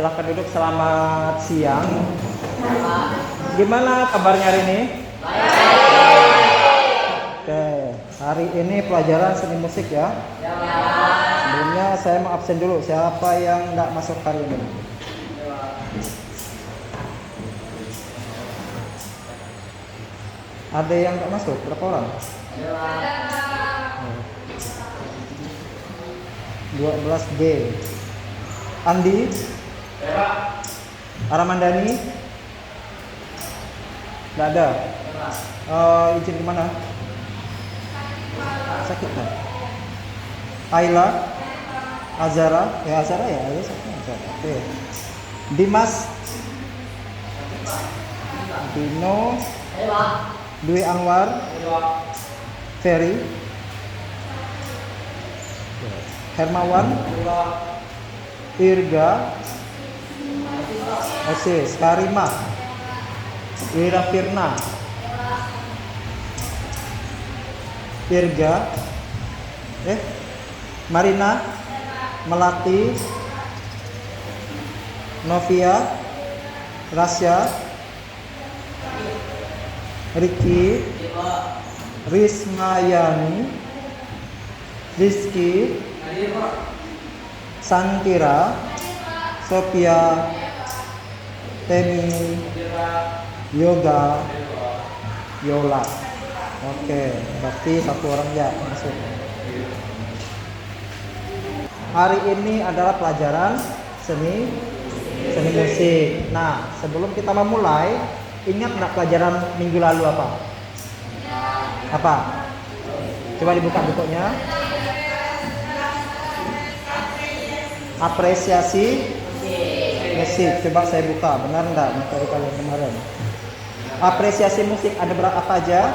Silahkan duduk, selamat siang. Gimana kabarnya hari ini? Oke, hari ini pelajaran seni musik ya. Sebelumnya saya mau absen dulu. Siapa yang nggak masuk hari ini? Ada yang nggak masuk? Berapa orang? 12D. Andi? Aramandani? Nggak ada. Izin kemana? Sakit kan? Ayla? Azara? Azara ya? Oke. Dimas? Dino? Dwi Anwar? Ferry? Hermawan? Irga? Osis? Karimah? Wira Firna? Irga? Marina? Melati? Novia? Rasya? Riki? Rismayani? Rizky? Santira? Sophia? Temi? Yoga? Yola. Oke, berarti satu orang ya masuk. Hari ini adalah pelajaran seni musik. Nah, sebelum kita memulai, ingat nggak pelajaran minggu lalu apa? Apa? Coba dibuka bukunya. Apresiasi musik. Coba saya buka, benar nggak materi kalian kemarin? Apresiasi musik ada berapa apa aja?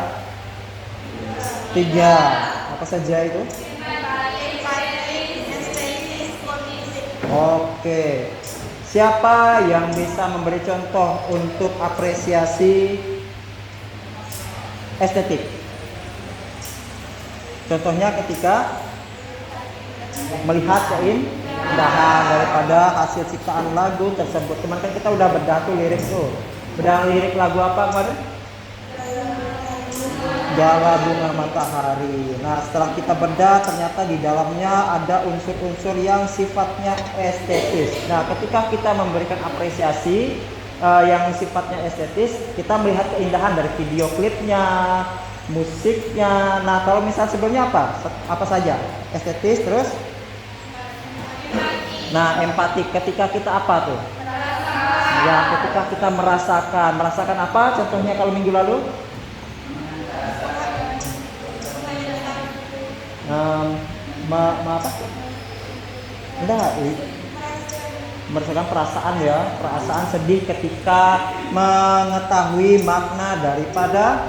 3. Apa saja itu? Oke. Siapa yang bisa memberi contoh untuk apresiasi estetik? Contohnya ketika melihat keindahan daripada hasil ciptaan lagu tersebut. Kemarin kan kita udah bedah tuh lirik tuh. Bedah lirik lagu apa kemarin? Jala Bunga Matahari. Nah, setelah kita bedah ternyata di dalamnya ada unsur-unsur yang sifatnya estetis. Nah, ketika kita memberikan apresiasi yang sifatnya estetis, kita melihat keindahan dari video klipnya, musiknya. Nah, kalau misal sebelumnya apa saja? Estetis, terus? Nah, empatik. Ketika kita apa tuh? Ya, ketika kita merasakan apa? Contohnya kalau minggu lalu? Apa? Enggak, merasakan perasaan ya, perasaan sedih ketika mengetahui makna daripada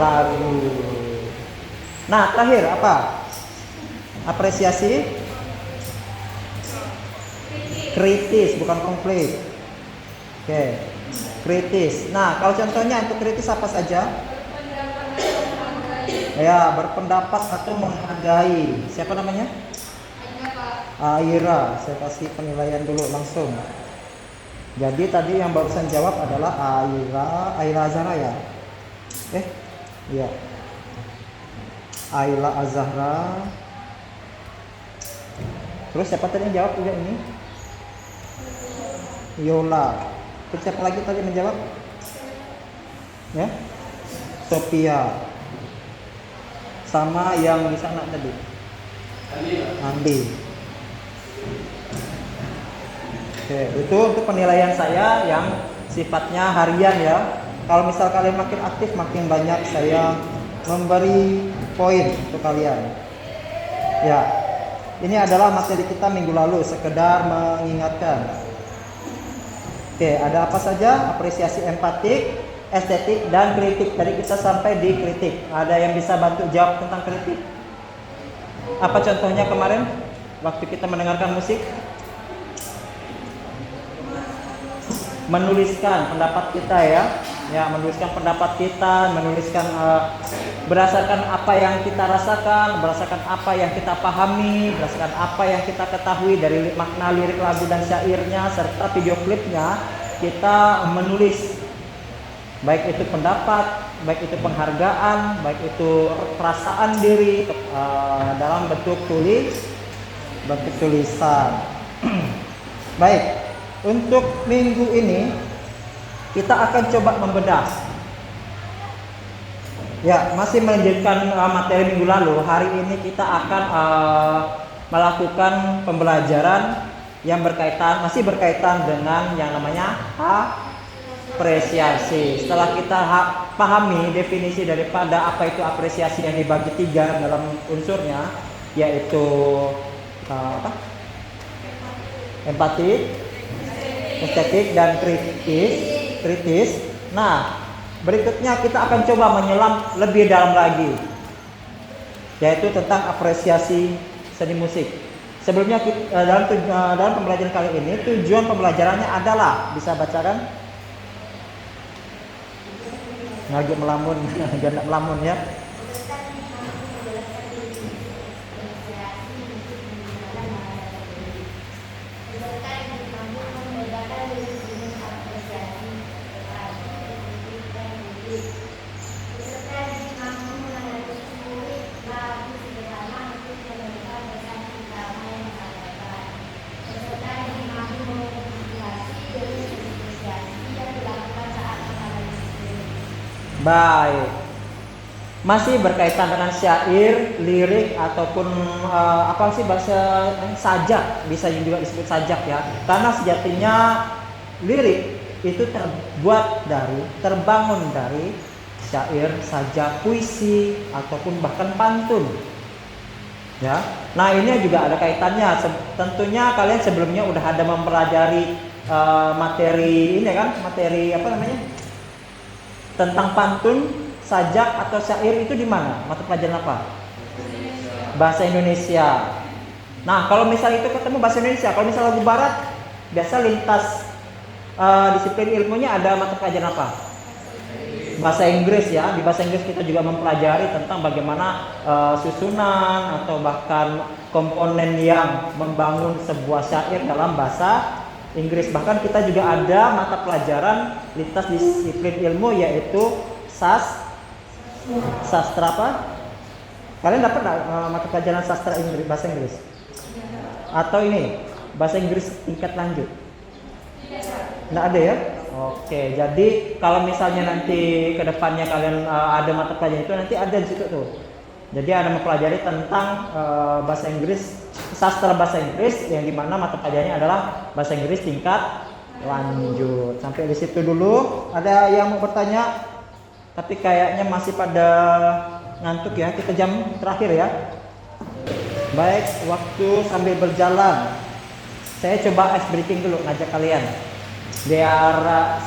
lagu. Nah, terakhir apa? Apresiasi kritis, bukan konflik. Oke, kritis. Nah, kalau contohnya untuk kritis apa saja? Ya, berpendapat atau menghargai. Siapa namanya? Aira. Saya kasih penilaian dulu langsung. Jadi tadi yang barusan jawab adalah Aira Azhara ya? Iya. Aila Azhara. Terus siapa tadi yang jawab juga ini? Yola. Terus siapa lagi tadi menjawab? Ya? Sophia. Sama yang di sana tadi. Andi. Oke, itu untuk penilaian saya yang sifatnya harian ya. Kalau misal kalian makin aktif, makin banyak saya memberi poin untuk kalian. Ya, ini adalah materi kita minggu lalu, sekedar mengingatkan. Oke, ada apa saja? Apresiasi empatik, estetik, dan kritik. Tadi kita sampai di kritik. Ada yang bisa bantu jawab tentang kritik? Apa contohnya kemarin waktu kita mendengarkan musik? menuliskan pendapat kita ya, menuliskan pendapat kita, menuliskan berdasarkan apa yang kita rasakan, berdasarkan apa yang kita pahami, berdasarkan apa yang kita ketahui dari makna lirik lagu dan syairnya serta video klipnya, kita menulis baik itu pendapat, baik itu penghargaan, baik itu perasaan diri dalam bentuk tulisan. Baik, untuk minggu ini kita akan coba membedah. Ya, masih melanjutkan materi minggu lalu. Hari ini kita akan melakukan pembelajaran yang masih berkaitan dengan yang namanya apresiasi. Setelah kita pahami definisi daripada apa itu apresiasi yang dibagi 3 dalam unsurnya, yaitu empati, estetik, dan kritis. Nah, berikutnya kita akan coba menyelam lebih dalam lagi, yaitu tentang apresiasi seni musik. Sebelumnya dalam pembelajaran kali ini tujuan pembelajarannya adalah, bisa baca kan? Ngajak melamun, jangan melamun ya. Baik, masih berkaitan dengan syair, lirik ataupun apa sih bahasa sajak, bisa juga disebut sajak ya. Karena sejatinya lirik itu terbangun dari syair, sajak, puisi ataupun bahkan pantun. Ya. Nah, ini juga ada kaitannya. Tentunya kalian sebelumnya udah ada mempelajari materi ini kan, materi apa namanya? Tentang pantun, sajak atau syair itu di mana? Mata pelajaran apa? Bahasa Indonesia. Nah, kalau misalnya itu ketemu bahasa Indonesia, kalau misalnya lagu barat, biasa lintas disiplin ilmunya ada mata pelajaran apa? Bahasa Inggris ya. Di bahasa Inggris kita juga mempelajari tentang bagaimana susunan atau bahkan komponen yang membangun sebuah syair dalam bahasa Inggris. Bahkan kita juga ada mata pelajaran lintas disiplin ilmu, yaitu sastra apa? Kalian dapat mata pelajaran sastra Inggris, bahasa Inggris? Atau ini bahasa Inggris tingkat lanjut? Nggak ada ya? Oke, jadi kalau misalnya nanti ke depannya kalian ada mata pelajaran itu, nanti ada di situ tuh. Jadi ada mempelajari tentang bahasa Inggris, sastra bahasa Inggris, yang dimana mata pelajarannya adalah bahasa Inggris tingkat lanjut. Sampai di situ dulu. Ada yang mau bertanya? Tapi kayaknya masih pada ngantuk ya. Kita jam terakhir ya. Baik, waktu sambil berjalan. Saya coba ice breaking dulu, ngajak kalian. Biar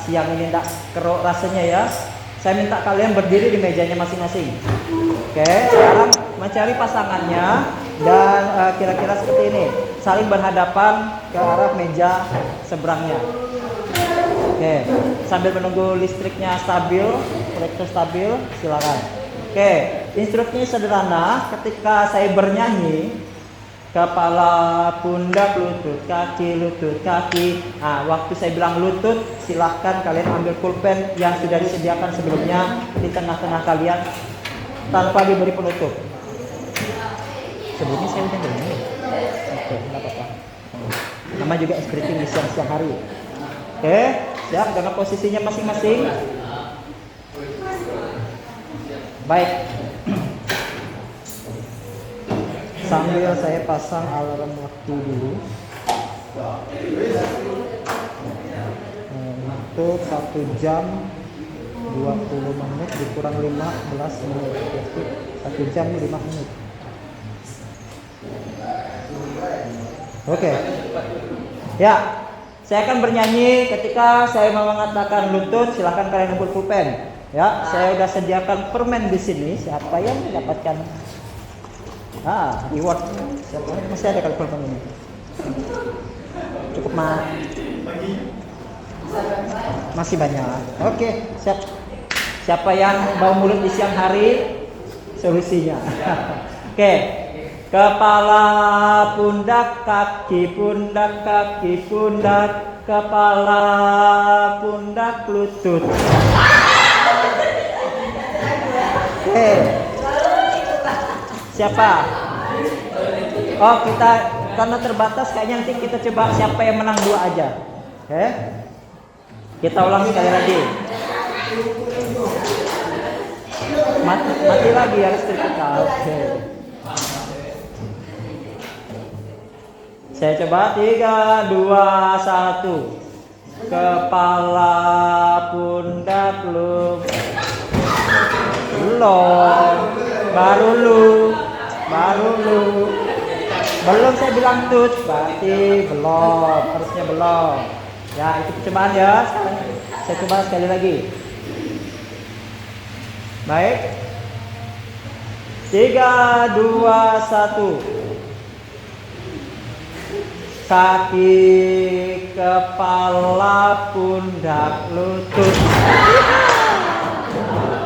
siang ini tidak kerok rasanya ya. Saya minta kalian berdiri di mejanya masing-masing. Oke, sekarang mencari pasangannya dan kira-kira seperti ini, saling berhadapan ke arah meja seberangnya. Oke, sambil menunggu listriknya stabil, proyektor stabil, silakan. Oke, instruksinya sederhana. Ketika saya bernyanyi, kepala, pundak, lutut, kaki. Nah, waktu saya bilang lutut, silahkan kalian ambil pulpen yang sudah disediakan sebelumnya di tengah-tengah kalian tanpa diberi penutup. Sebelumnya saya udah bernyanyi. Oke, nggak apa-apa. Nama juga breathing di siang-siang hari. Oke, siap dengan posisinya masing-masing. Baik. Sambil saya pasang alarm waktu dulu untuk 1 jam 20 menit dikurang 15 menit, yaitu 1 jam 5 menit. Oke. Ya, saya akan bernyanyi. Ketika saya mau mengatakan lutut, silahkan kalian ambil pulpen. Ya, saya sudah sediakan permen di sini. Siapa yang mendapatkan reward? Siapa? Masih ada kali permen ini. Cukup mah. Masih banyak. Oke, siap. Siapa yang bau mulut di siang hari? Solusinya. Oke. Kepala, pundak, kaki, pundak, kaki, pundak, kepala, pundak, lutut. Oke. Siapa? Oh, kita karena terbatas kayaknya nanti kita coba siapa yang menang 2 aja. Oke. Kita ulang sekali lagi. Mati lagi ya listrik kita. Oke. Saya coba 3, 2, 1. Kepala, pundak, lu. Belum. Baru lu. Belum saya bilang tut, berarti belum. Harusnya belum. Ya, itu percobaan ya. Saya coba sekali lagi. Baik. 3, 2, 1. Kaki, kepala, pundak, lutut.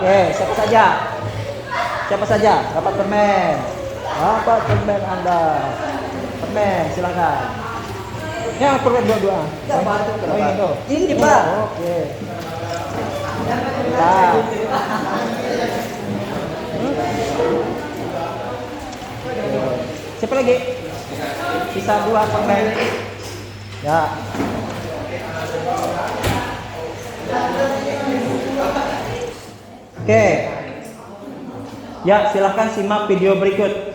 Oke, siapa saja dapat permen. Dapat permen Anda. Permen, silakan. Ya, permen dua-dua. Ini Pak. Oke. Nah. Siapa lagi? Sisa 2 permen. Ya. Oke. Ya, silahkan simak video berikut.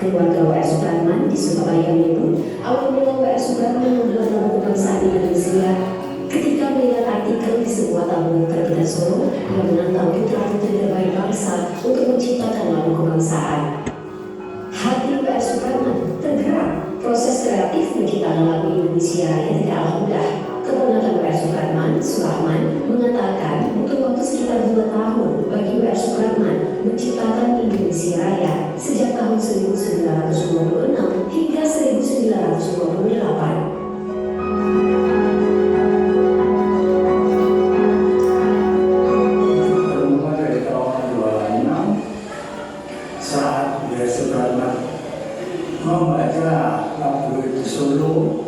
Keluarga W.R. Supratman di Surabaya menyebut awal mula W.R. Supratman membuat lagu kebangsaan Indonesia ketika melihat artikel di sebuah tabloid terbitan Solo yang menantang putra-putri terbaik bangsa untuk menciptakan lagu kebangsaan. Hati W.R. Supratman tergerak. Proses kreatif menciptakan lagu Indonesia Raya tidaklah mudah. Keponakan W.R. Supratman, Surahman, mengatakan butuh waktu sekitar 2 tahun bagi W.R. Supratman menciptakan Indonesia Raya sejak tahun 1926 hingga 1928. Membaca tabloid di Solo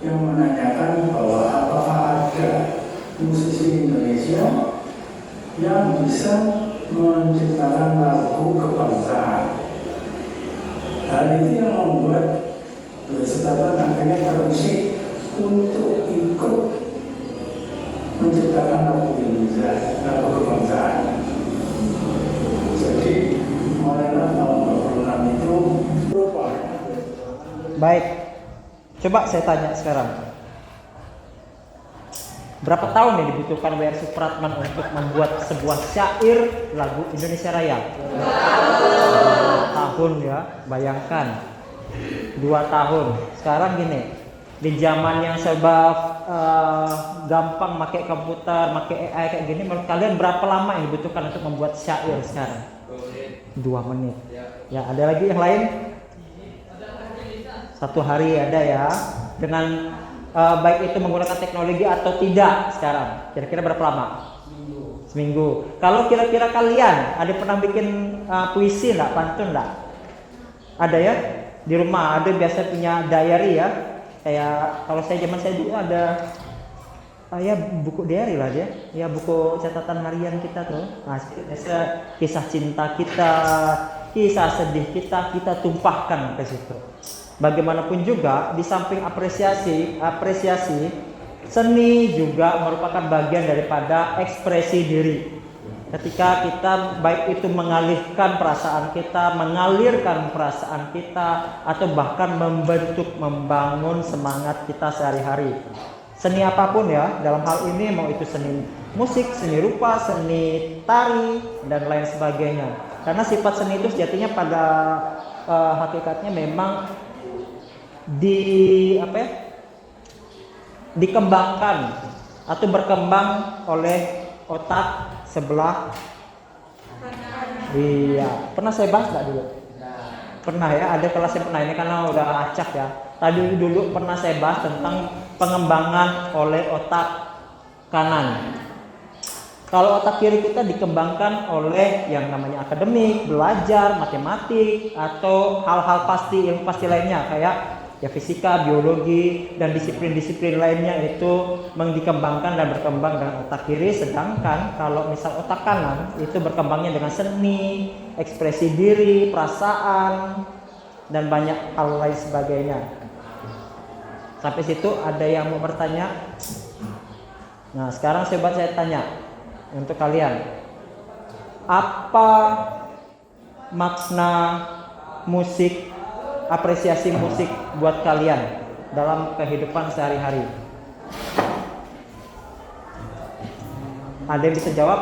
yang menanyakan bahwa apakah ada musisi Indonesia yang bisa menciptakan lagu kebangsaan. Hal itu yang membuat Supratman akhirnya terusik untuk ikut menciptakan lagu Indonesia, lagu kebangsaan. Jadi mulailah tahun 26 itu Baik, coba saya tanya sekarang. Berapa tahun yang dibutuhkan W.R. Supratman untuk membuat sebuah syair lagu Indonesia Raya? 2 tahun ya, bayangkan 2 tahun. Sekarang gini, di zaman yang serba gampang, pakai komputer, pakai AI kayak gini, menurut kalian berapa lama yang dibutuhkan untuk membuat syair sekarang? 2 menit. Ya, ada lagi yang lain? 1 hari ada ya. Dengan baik itu menggunakan teknologi atau tidak sekarang. Kira-kira berapa lama? Seminggu. Kalau kira-kira kalian ada pernah bikin puisi enggak, pantun enggak? Ada ya? Di rumah ada biasa punya diary ya. Kayak kalau saya zaman saya dulu ada ya buku diary lah dia. Ya buku catatan harian kita tuh. Nah, kisah cinta kita, kisah sedih kita tumpahkan ke situ. Bagaimanapun juga, di samping apresiasi, seni juga merupakan bagian daripada ekspresi diri. Ketika kita baik itu mengalihkan perasaan kita, mengalirkan perasaan kita, atau bahkan membangun semangat kita sehari-hari. Seni apapun ya, dalam hal ini mau itu seni musik, seni rupa, seni tari, dan lain sebagainya. Karena sifat seni itu sejatinya pada hakikatnya memang dikembangkan atau berkembang oleh otak sebelah. Iya, pernah saya bahas nggak dulu? Pernah ya, ada kelas yang pernah, ini karena udah acak ya. Tadi dulu pernah saya bahas tentang pengembangan oleh otak kanan. Kalau otak kiri kita dikembangkan oleh yang namanya akademik, belajar, matematik, atau hal-hal ilmu pasti lainnya kayak ya fisika, biologi, dan disiplin-disiplin lainnya itu dikembangkan dan berkembang dengan otak kiri. Sedangkan kalau misal otak kanan itu berkembangnya dengan seni, ekspresi diri, perasaan, dan banyak hal lain sebagainya. Sampai situ ada yang mau bertanya? Nah, sekarang saya tanya untuk kalian, apa makna musik, apresiasi musik buat kalian dalam kehidupan sehari-hari? Ada yang bisa jawab?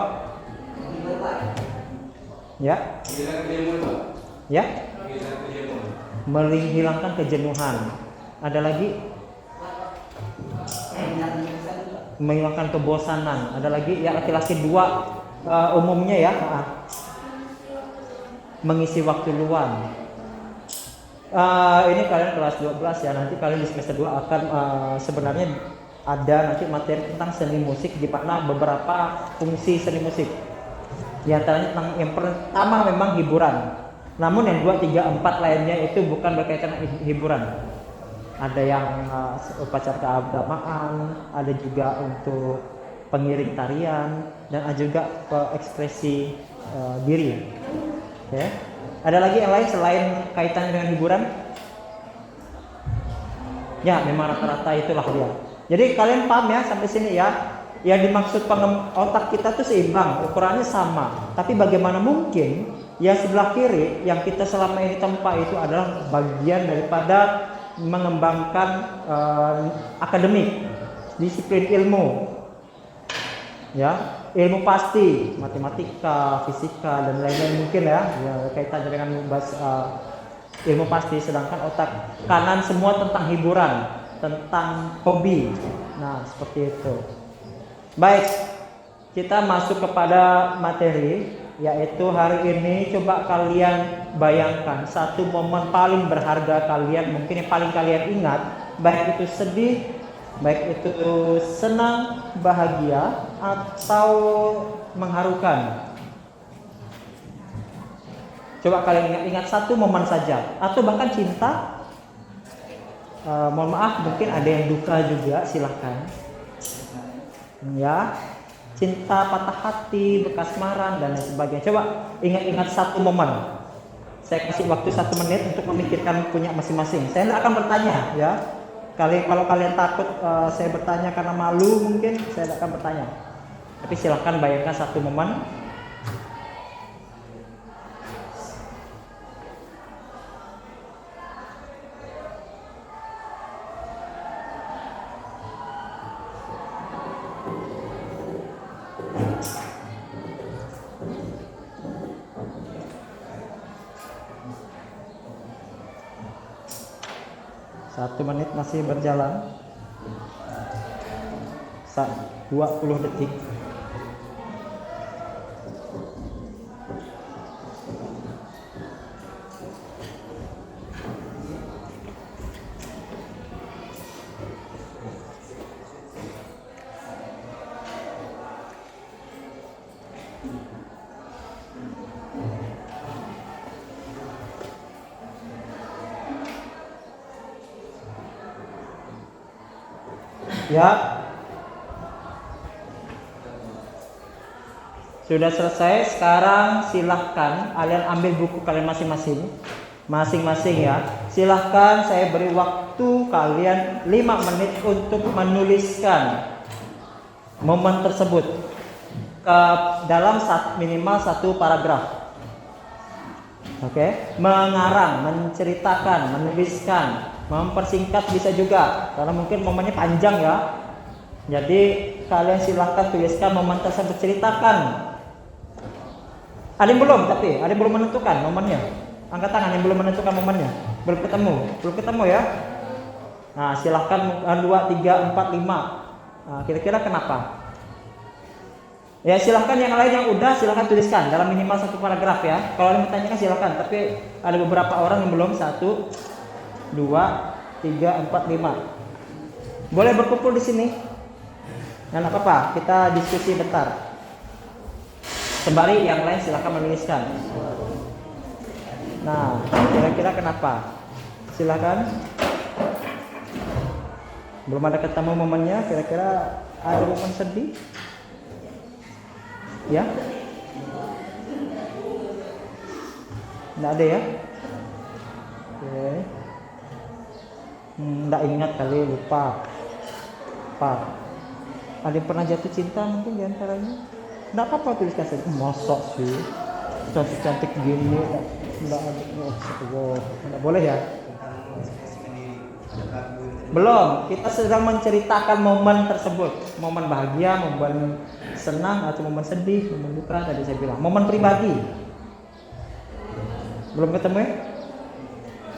Ya? Ya? Menghilangkan kejenuhan. Ada lagi? Menghilangkan kebosanan. Ada lagi? Ya, laki-laki dua umumnya ya. Mengisi waktu luang. Ini kalian kelas 12 ya, nanti kalian di semester 2 akan sebenarnya ada nanti materi tentang seni musik, di mana beberapa fungsi seni musik. Di antaranya tentang yang pertama memang hiburan. Namun yang 2, 3, 4 lainnya itu bukan berkaitan dengan hiburan. Ada yang upacara keagamaan, ada juga untuk pengiring tarian, dan ada juga ekspresi diri. Oke. Ada lagi yang lain selain kaitannya dengan hiburan? Ya, memang rata-rata itulah dia. Jadi kalian paham ya sampai sini ya? Yang dimaksud otak kita tuh seimbang, ukurannya sama. Tapi bagaimana mungkin yang sebelah kiri yang kita selama ini tempa itu adalah bagian daripada mengembangkan akademik, disiplin ilmu, ya, ilmu pasti, matematika, fisika, dan lain-lain mungkin ya kaitannya dengan membahas ilmu pasti. Sedangkan otak kanan semua tentang hiburan, tentang hobi. Nah, seperti itu. Baik, kita masuk kepada materi, yaitu hari ini coba kalian bayangkan satu momen paling berharga kalian, mungkin yang paling kalian ingat, baik itu sedih, baik itu senang, bahagia, atau mengharukan. Coba kalian ingat satu momen saja, atau bahkan cinta. Mohon maaf, mungkin ada yang duka juga, silahkan. Ya, cinta, patah hati, bekas marah, dan lain sebagainya. Coba ingat-ingat satu momen. Saya kasih waktu 1 menit untuk memikirkan punya masing-masing. Saya tidak akan bertanya ya. Kalau kalian takut saya bertanya karena malu, mungkin saya tidak akan bertanya. Tapi silahkan bayangkan satu momen. Satu menit masih berjalan. 20 detik. Ya, sudah selesai. Sekarang silahkan kalian ambil buku kalian masing-masing ya. Silahkan saya beri waktu kalian 5 menit untuk menuliskan momen tersebut. dalam minimal satu paragraf. Oke, mengarang, menceritakan, menuliskan, mempersingkat bisa juga karena mungkin momennya panjang ya. Jadi kalian silahkan tuliskan momen tersebut, ceritakan. Ada yang belum, tapi ada yang belum menentukan momennya. Angkat tangan yang belum menentukan momennya. Belum ketemu ya. Nah, silahkan 2, 3, 4, 5. Nah, kira-kira kenapa? Ya silahkan yang lain yang udah silahkan tuliskan dalam minimal satu paragraf ya. Kalau ada yang bertanya silahkan. Tapi ada beberapa orang yang belum. 1, 2, 3, 4, 5. Boleh berkumpul di sini. Nah, nggak apa-apa. Kita diskusi bentar. Sembari yang lain silahkan menuliskan. Nah, kira-kira kenapa? Silahkan. Belum ada ketemu momennya. Kira-kira ada momen sedih? Ya? Nggak ada ya? Oke. Nggak ingat kali, lupa. Ada yang pernah jatuh cinta mungkin diantaranya? Nggak apa-apa tuliskan saja. Masa sih? Cantik-cantik gini. Nggak ada. Nggak boleh ya? Belum. Kita sedang menceritakan momen tersebut. Momen bahagia, momen senang atau momen sedih, momen duka tadi saya bilang. Momen pribadi. Belum ketemu ya?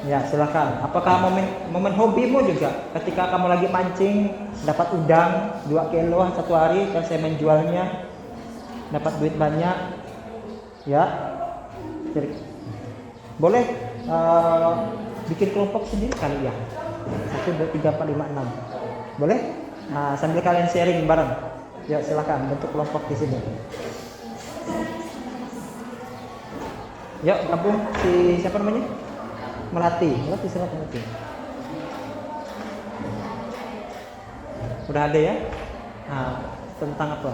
Ya silakan. Apakah momen hobimu juga? Ketika kamu lagi mancing, dapat udang 2 kilo satu hari, kan saya menjualnya, dapat duit banyak, ya. Jadi, boleh bikin kelompok sendiri kali ya. 1, 2, 3, 4, 5, 6. Boleh? Nah, sambil kalian sharing bareng. Ya silakan bentuk kelompok di sini. Yuk gabung siapa namanya? Melati silakan Melati. Udah ada ya? Nah, tentang apa?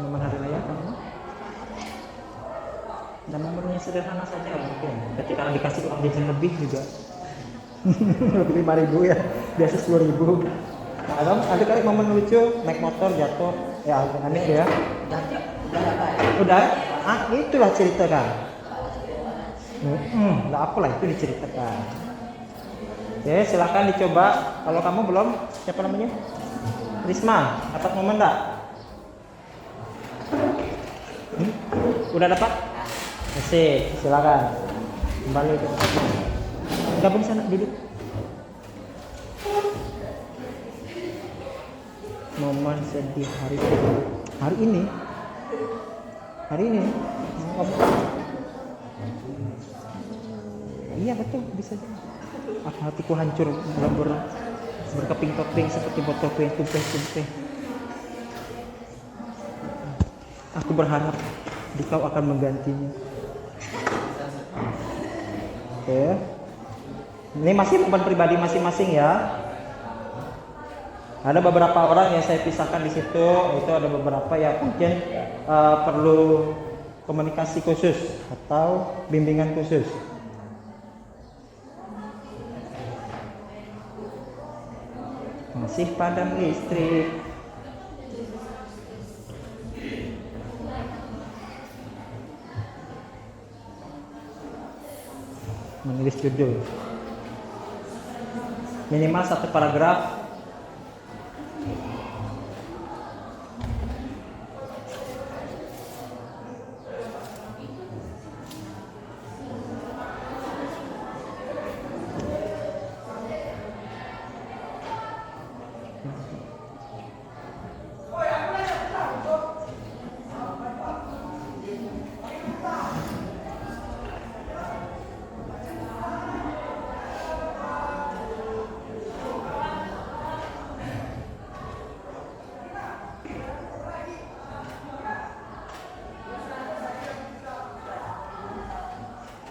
Momen hari raya kamu? Dan nomornya sederhana saja mungkin. Ketika dikasih uang jajan lebih juga. Lebih 5.000 ya, biasa 10.000. Ada kali momen lucu naik motor jatuh, ya aneh ya. Udah, itulah ceritakan. Nggak apalah itu diceritakan. Oke, silahkan dicoba. Kalau kamu belum, siapa namanya? Risma, dapat momen nggak? Udah dapat? Masih, silakan. Kembali ke tempatnya. Gabung sana duduk. Momen sedih hari ini. Iya betul, bisa jadi. Apa hatiku hancur berkeping-keping seperti botol kue yang tumpeh-tumpeh. Aku berharap kau akan menggantinya. Oke. Ini masih momen pribadi masing-masing ya. Ada beberapa orang yang saya pisahkan di situ. Itu ada beberapa yang mungkin perlu komunikasi khusus atau bimbingan khusus. Masih padam listrik. Menulis judul. Minimal 1 paragraf.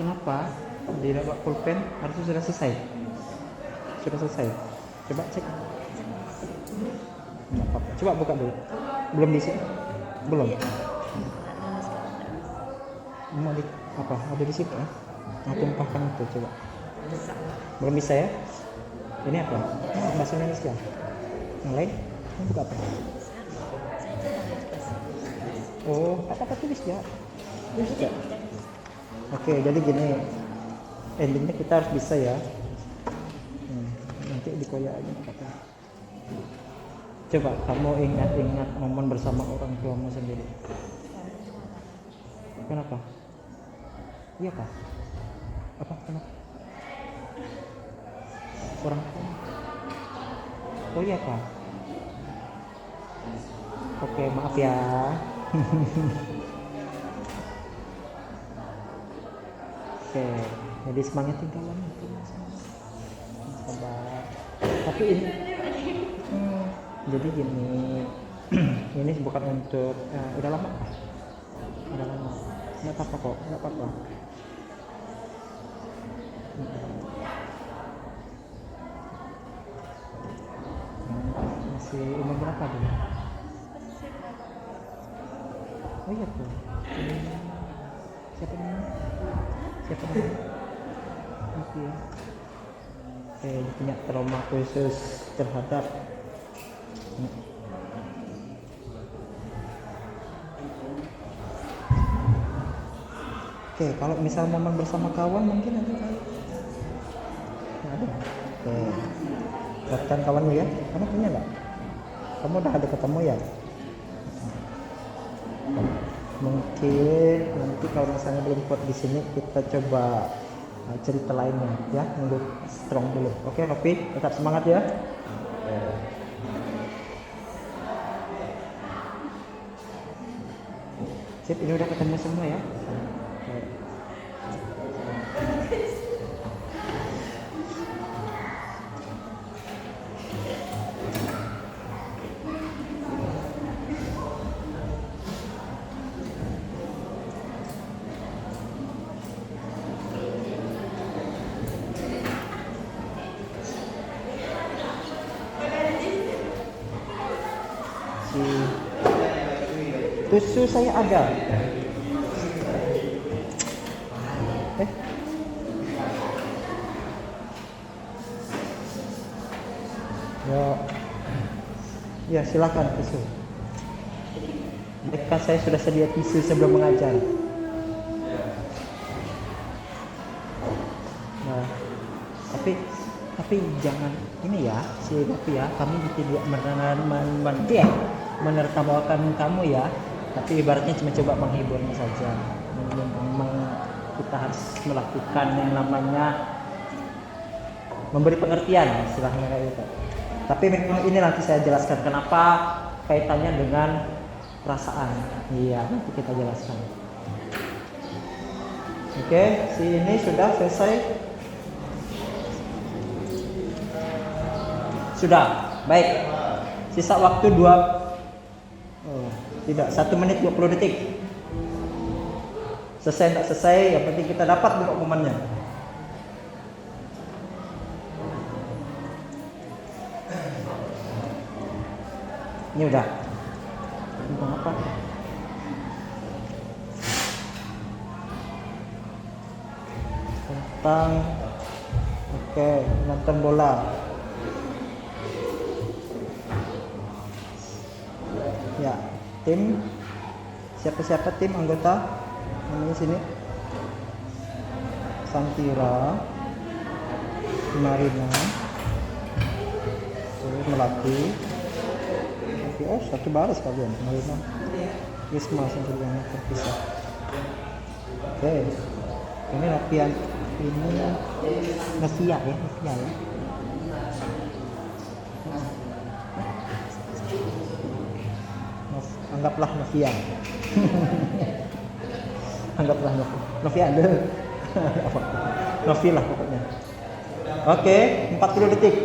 Kenapa dia dapat pulpen? Harusnya sudah selesai. Coba cek. Nggak apa-apa. Coba buka dulu. Belum diisi? Belum. Mau di apa? Ada di situ ya? Nah, tumpahkan itu coba. Belum bisa ya? Ini apa? Bahasa Indonesia. Yang lain? Buka apa? Oh, apa tulis ya? Tulis ya? Oke, jadi gini. Endingnya kita harus bisa ya. Nanti dikoyak aja apa. Coba kamu ingat-ingat momen bersama orang tuamu sendiri. Kenapa? Iya kah? Apa? Kenapa? Orang tua. Oh iya kah? Oke, maaf ya. Oke, jadi semangatin kawan itu. Sabar. Tapi ini, jadi gini, ini bukan untuk, udah lama kah? Udah lama. Nggak apa-apa kok, nggak apa-apa. Masih umur berapa dulu? Oh iya tuh. Siapa namanya? Siapa namanya? Oke ya. Dia punya trauma khusus terhadap Oke, kalau misal momen bersama kawan mungkin ada kali. Nggak ada. Oke. Buatkan kawanmu ya. Kamu punya nggak? Kamu udah ada ketemu ya? Mungkin nanti kalau misalnya belum kuat di sini kita coba cerita lainnya ya, nunggu strong dulu. Oke, Rofi, tetap semangat ya. Sip, ini udah ketemu semua ya. Tusuk saya ada. Ya silakan tisu. Mereka saya sudah sedia tisu sebelum mengajar. Nah, tapi jangan ini ya, si Bapak ya, kami tidak menertawakan kamu ya, tapi ibaratnya cuma coba menghiburnya saja. Memang kita harus melakukan yang namanya memberi pengertian, istilahnya kayak gitu. Tapi memang ini nanti saya jelaskan kenapa kaitannya dengan perasaan. Iya, nanti kita jelaskan. Oke, si ini sudah selesai. Sudah, baik. Sisa waktu 1 menit 20 detik. Selesai tak selesai, yang penting kita dapat dokumennya. Ini udah. Tentang apa? Tentang nonton bola. Ya, tim siapa tim anggota namanya sini? Santira, Marina, Melati. Oh, satu baris kalian, Marina, Wisma Santira terpisah. Oke, ini latihan ini Novia ya. Anggaplah Novian. Anggaplah Novian deh. Novi lah pokoknya. Oke, 40 detik.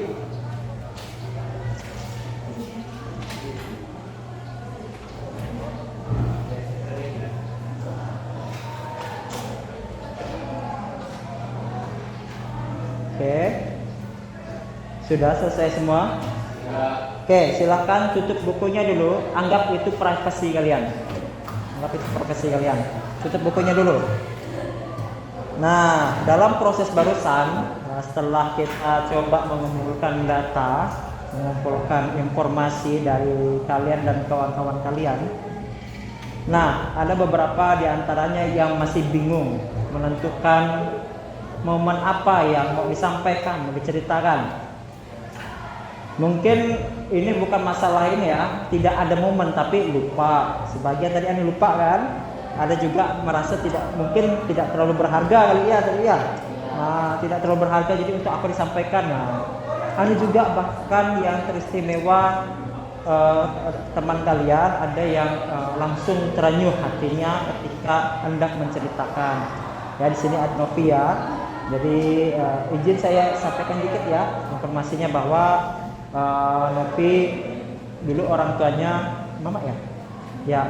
Oke. Sudah selesai semua? Oke, silakan tutup bukunya dulu. Anggap itu privasi kalian. Tutup bukunya dulu. Nah, dalam proses barusan, setelah kita coba mengumpulkan data, mengumpulkan informasi dari kalian dan kawan-kawan kalian. Nah, ada beberapa di antaranya yang masih bingung menentukan momen apa yang mau disampaikan, mau diceritakan. Mungkin ini bukan masalah ini ya, tidak ada momen tapi lupa. Sebagian tadi Anda lupa kan? Ada juga merasa mungkin tidak terlalu berharga kali ya tadi ya. Nah, tidak terlalu berharga jadi untuk apa disampaikan. Nah, ada juga bahkan yang teristimewa teman kalian ada yang langsung terenyuh hatinya ketika hendak menceritakan. Ya di sini ada Novi ya. Jadi izin saya sampaikan dikit ya informasinya bahwa Novi dulu orang tuanya mama ya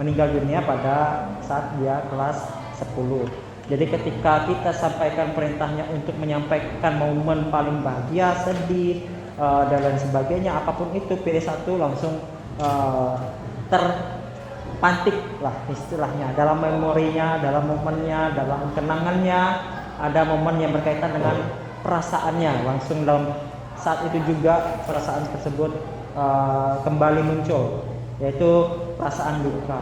meninggal dunia pada saat dia kelas 10. Jadi ketika kita sampaikan perintahnya untuk menyampaikan momen paling bahagia, sedih dan lain sebagainya, apapun itu pilih satu langsung terpantik lah istilahnya dalam memorinya, dalam momennya, dalam kenangannya. Ada momen yang berkaitan dengan perasaannya, langsung dalam saat itu juga perasaan tersebut kembali muncul, yaitu perasaan duka.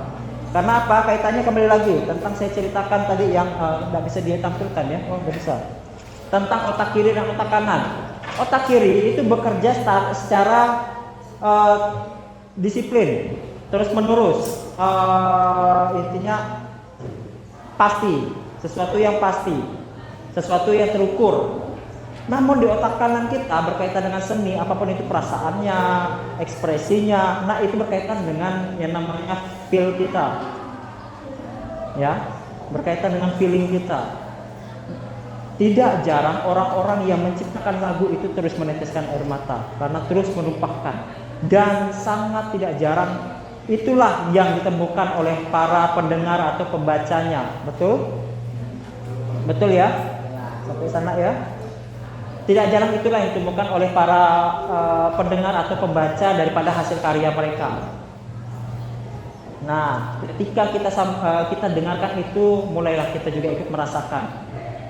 Karena apa? Kaitannya kembali lagi tentang saya ceritakan tadi yang tidak bisa dia tampilkan ya. Oh, tidak bisa. Tentang otak kiri dan otak kanan. Otak kiri itu bekerja secara disiplin, terus menerus, intinya pasti, sesuatu yang pasti, sesuatu yang terukur. Namun di otak kanan kita berkaitan dengan seni, apapun itu perasaannya, ekspresinya, nah itu berkaitan dengan yang namanya feel kita, ya, berkaitan dengan feeling kita. Tidak jarang orang-orang yang menciptakan lagu itu terus meneteskan air mata karena terus menumpahkan, dan sangat tidak jarang itulah yang ditemukan oleh para pendengar atau pembacanya. Betul? Betul ya? Sampai sana ya? Tidak jarang itulah yang ditemukan oleh para pendengar atau pembaca daripada hasil karya mereka. Nah, ketika kita dengarkan itu, mulailah kita juga ikut merasakan.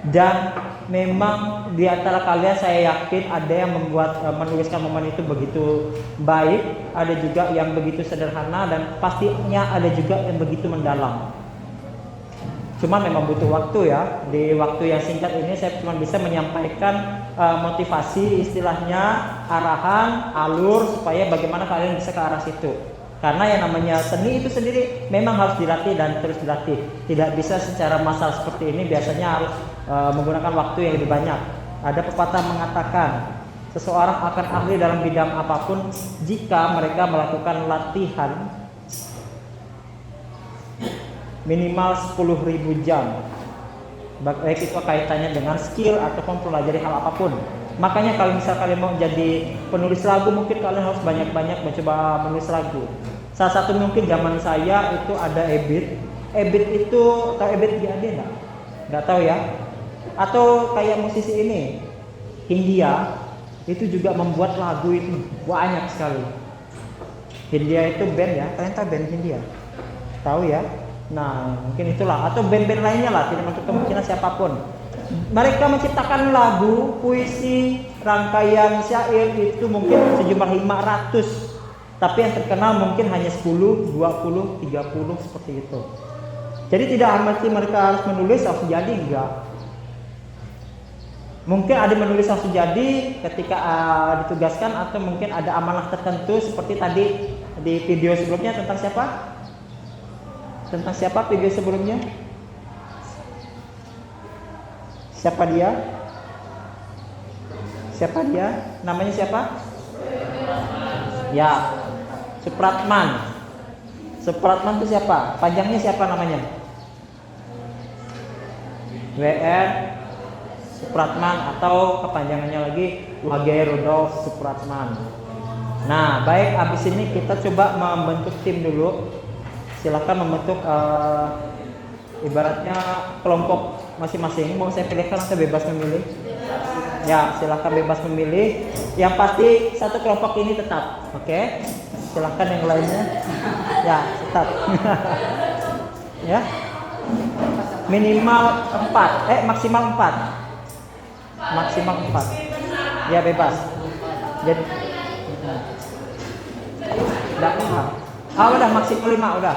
Dan memang di antara kalian saya yakin ada yang menuliskan momen itu begitu baik, ada juga yang begitu sederhana, dan pastinya ada juga yang begitu mendalam. Cuma memang butuh waktu ya. Di waktu yang singkat ini saya cuma bisa menyampaikan motivasi, istilahnya arahan, alur, supaya bagaimana kalian bisa ke arah situ. Karena yang namanya seni itu sendiri memang harus dilatih dan terus dilatih. Tidak bisa secara massal seperti ini, biasanya harus menggunakan waktu yang lebih banyak. Ada pepatah mengatakan seseorang akan ahli dalam bidang apapun jika mereka melakukan latihan minimal 10.000 jam, baik itu kaitannya dengan skill ataupun pelajari hal apapun. Makanya kalau misal kalian mau jadi penulis lagu, mungkin kalian harus banyak-banyak mencoba menulis lagu. Salah satu mungkin zaman saya itu ada Ebit itu, tahu Ebit GAD nggak tahu ya? Atau kayak musisi ini Hindia itu juga membuat lagu itu banyak sekali. Hindia itu band ya, kalian tahu band Hindia? Tahu ya? Nah, mungkin itulah, atau band-band lainnya lah, tidak menutup kemungkinan siapapun. Mereka menciptakan lagu, puisi, rangkaian syair itu mungkin sejumlah 500, tapi yang terkenal mungkin hanya 10, 20, 30 seperti itu. Jadi tidak mesti mereka harus menulis langsung jadi, enggak. Mungkin ada menulis langsung jadi ketika ditugaskan, atau mungkin ada amanah tertentu seperti tadi di video sebelumnya tentang siapa? Tentang siapa video sebelumnya? Siapa dia? Siapa dia? Namanya siapa? Ya, Supratman. Supratman itu siapa? Panjangnya siapa namanya? WR Supratman, atau kepanjangannya lagi Wage Rudolf Supratman. Nah, baik, habis ini kita coba membentuk tim dulu. Silakan membentuk ibaratnya kelompok masing-masing. Mau saya pilihkan atau bebas memilih? Ya, silakan bebas memilih. Yang pasti satu kelompok ini tetap, oke? Silakan yang lainnya. Ya, tetap. Ya. Minimal 4, maksimal 4. Maksimal 4. Ya, bebas. Jadi Udah paham? Ah udah maksimal 5 udah.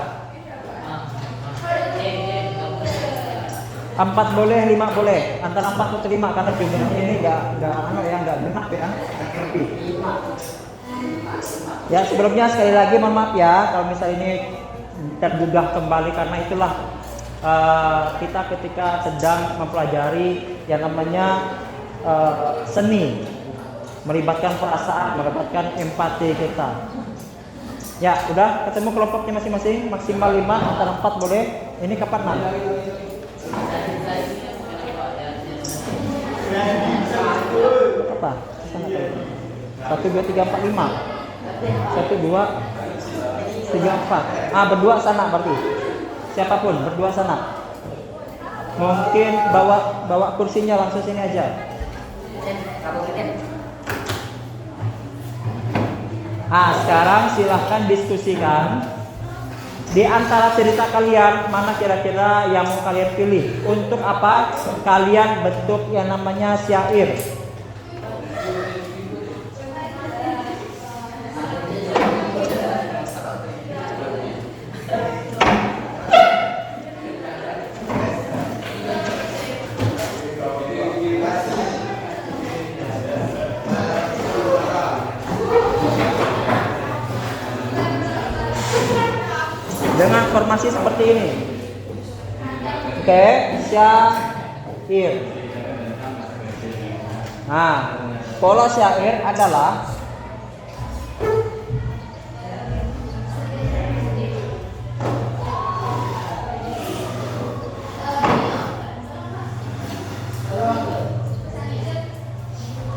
4 boleh, 5 boleh. Antara 4 atau 5 karena jumlahnya ini enggak genap ya. Ya sebelumnya sekali lagi mohon maaf ya kalau misal ini tergugah kembali karena itulah kita ketika sedang mempelajari yang namanya seni, melibatkan perasaan, melibatkan empati kita. Ya udah ketemu kelompoknya masing-masing, maksimal 5, antara 4 boleh. Ini kapan nak? Apa? 1, 2, 3, 4, 5. 1, 2, 3, 4. Berdua sana berarti. Siapapun berdua sana. Mungkin bawa kursinya langsung sini aja. Sekarang silahkan diskusikan. Di antara cerita kalian, mana kira-kira yang mau kalian pilih? Untuk apa kalian bentuk yang namanya syair? Dengan formasi seperti ini. Oke, syair. Pola syair adalah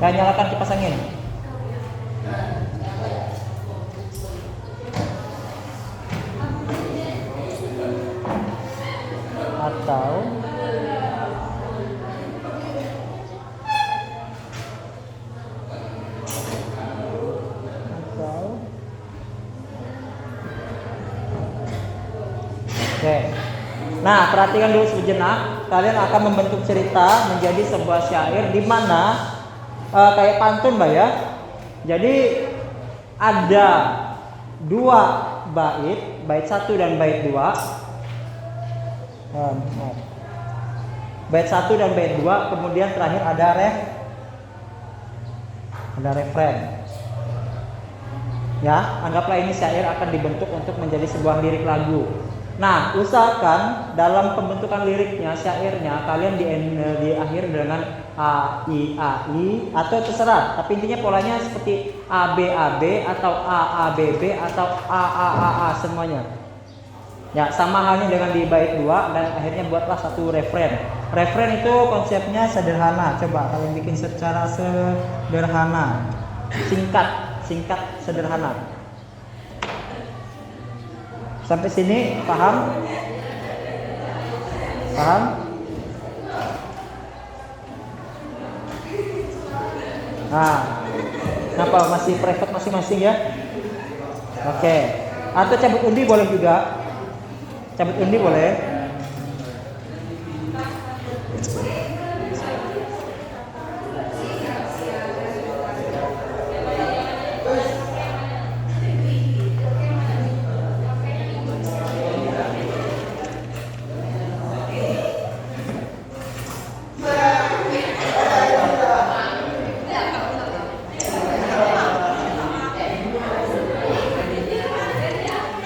dan nyalakan kipas angin. Oke. Nah, perhatikan dulu sejenak. Kalian akan membentuk cerita menjadi sebuah syair di mana kayak pantun, Mbak ya. Jadi ada 2 bait 1 dan bait 2. Bait 1 dan bait 2, kemudian terakhir ada refren. Ya, anggaplah ini syair akan dibentuk untuk menjadi sebuah lirik lagu. Nah, usahakan dalam pembentukan liriknya, syairnya kalian diakhiri dengan A I atau terserah. Tapi intinya polanya seperti A B atau A B atau A semuanya. Ya, sama halnya dengan di bait 2 dan akhirnya buatlah satu refren. Refren itu konsepnya sederhana. Coba kalian bikin secara sederhana. Singkat, sederhana. Sampai sini paham? Paham? Kenapa masih private masing-masing ya? Oke. Atau cabut undi boleh juga. Cabut undi boleh.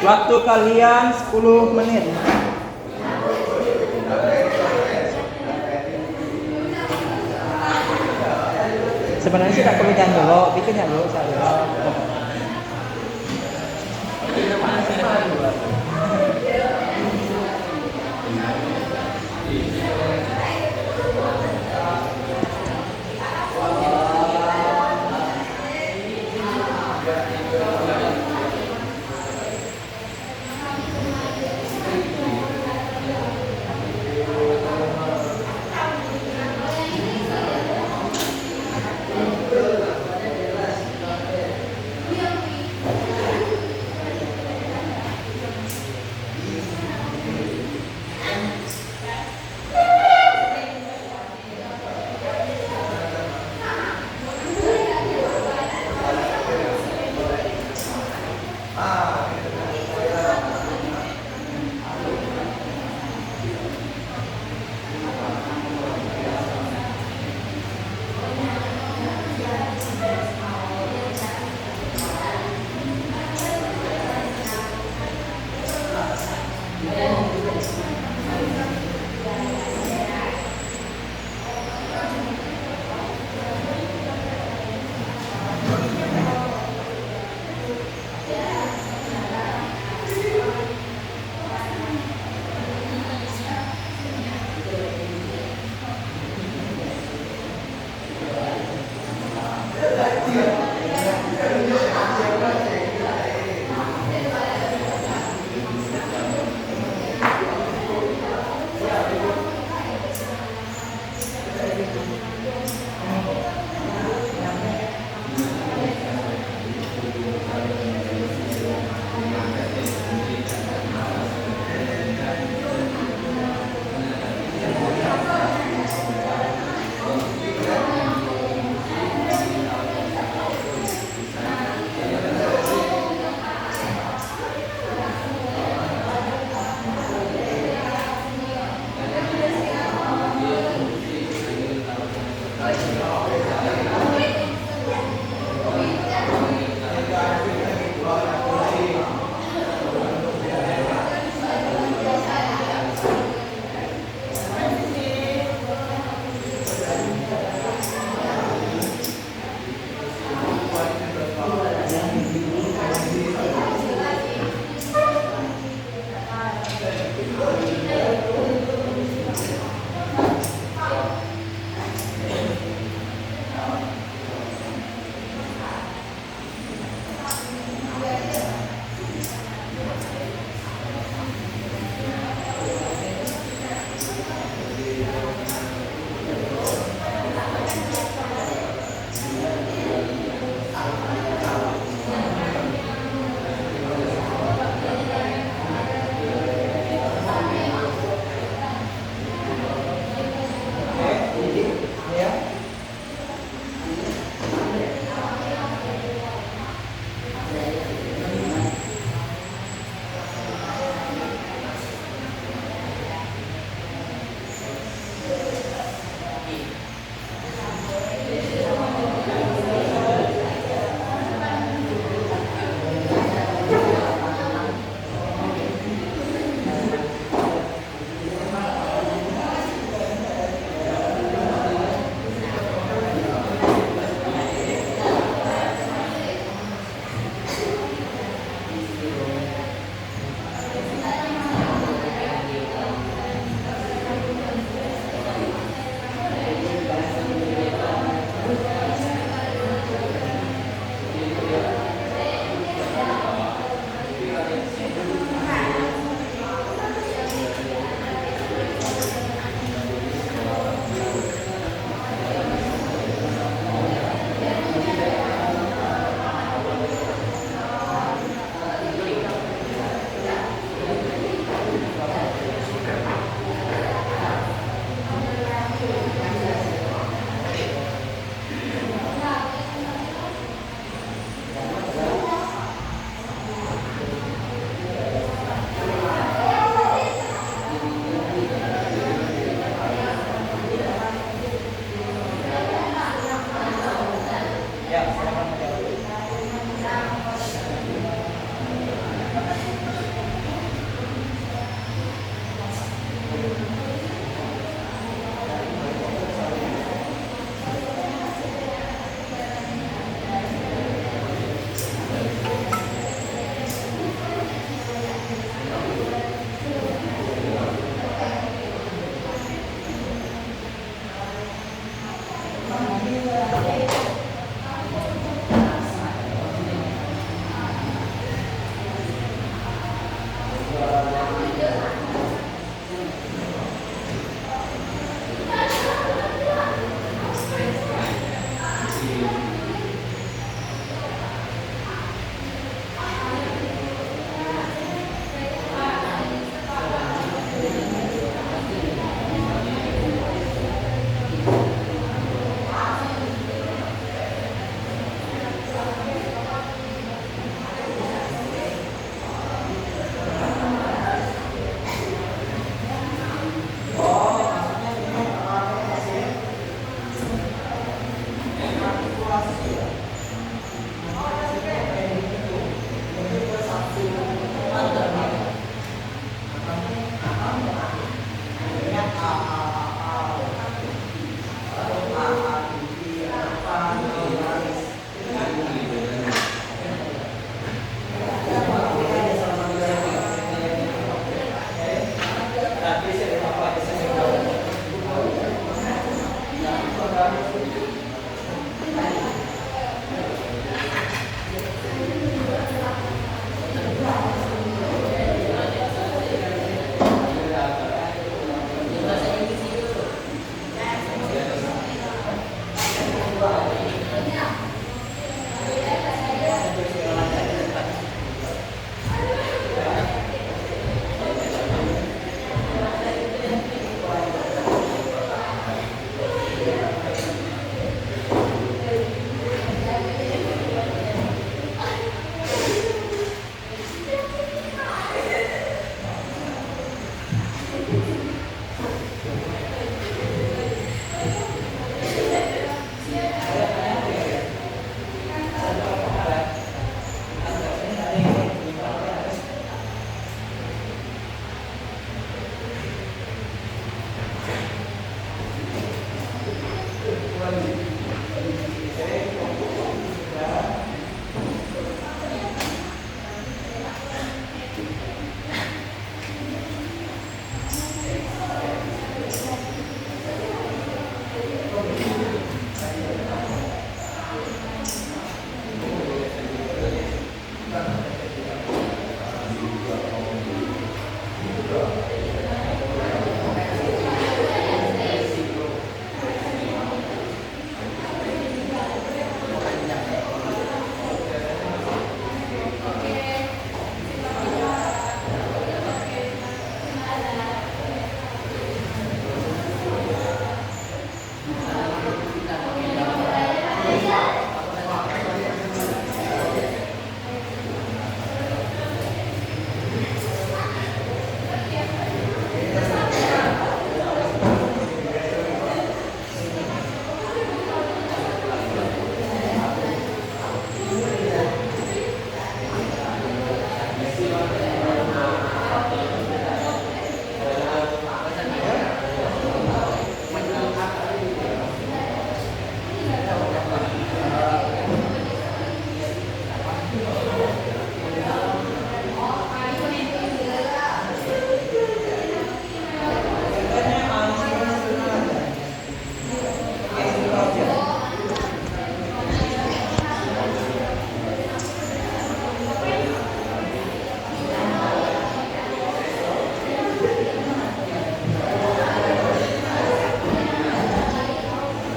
Waktu kalian 10 menit. Sebenarnya sih tak perlu nyanyi dulu, bikinnya dulu saya.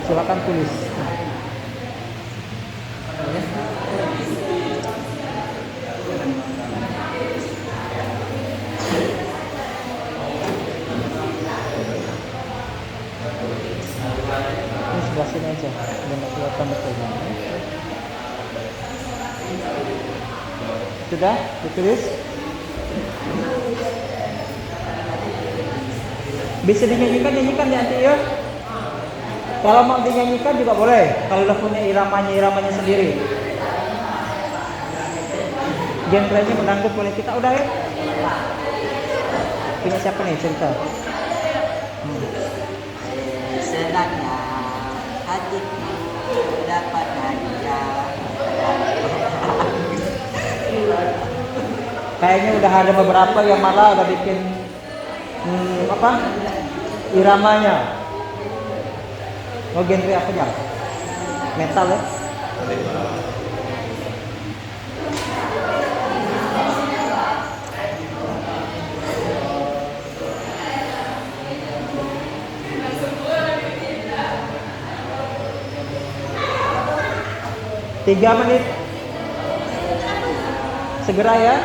Silakan tulis. Ini sebelah sini aja, biar nggak kelihatan betulnya. Sudah ditulis? Bisa dinyanyikan nanti ya. Kalau mau dinyanyikan juga boleh. Kalau udah punya iramanya sendiri. Genrenya mendangdut boleh kita udah ya. Punya siapa nih cerita? Senangnya hatiku dapat hadiah. Kayaknya udah ada beberapa yang malah udah bikin iramanya. Oh, genre apa ya? Metal ya? Tiga menit. Segera ya.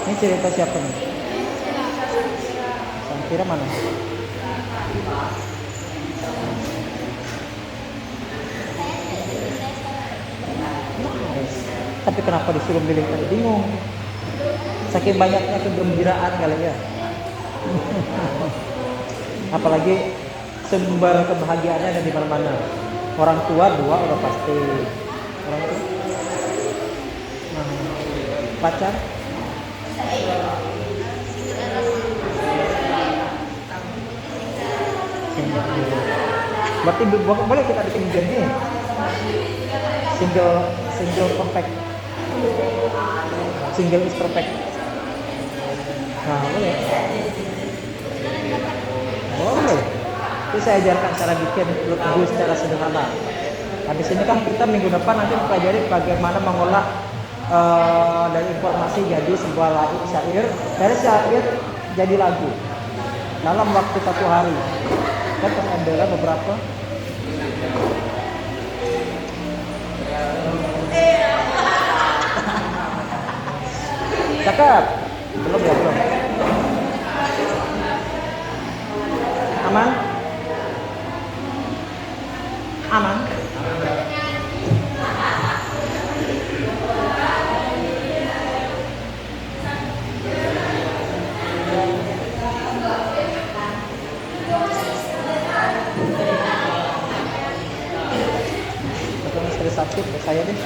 Ini cerita siapa nih? Kira mana? Tapi kenapa disuruh milih tadi? Bingung. Saking banyaknya kegembiraan kali ya. Apalagi sumber kebahagiaannya ada di mana-mana. Orang tua dua udah pasti. Orang tua. Pacar. Berarti boleh kita bikin genre single perfect, single is perfect. Nah, boleh. Itu saya ajarkan cara bikin lagu secara sederhana. Habis ini kan kita minggu depan nanti mempelajari bagaimana mengolah dari informasi jadi sebuah syair, dari syair jadi lagu dalam waktu 1 hari. Kan ada beberapa. Cakep. Belum ya, belum. Aman? Aman? Betul, sakit ke saya deh.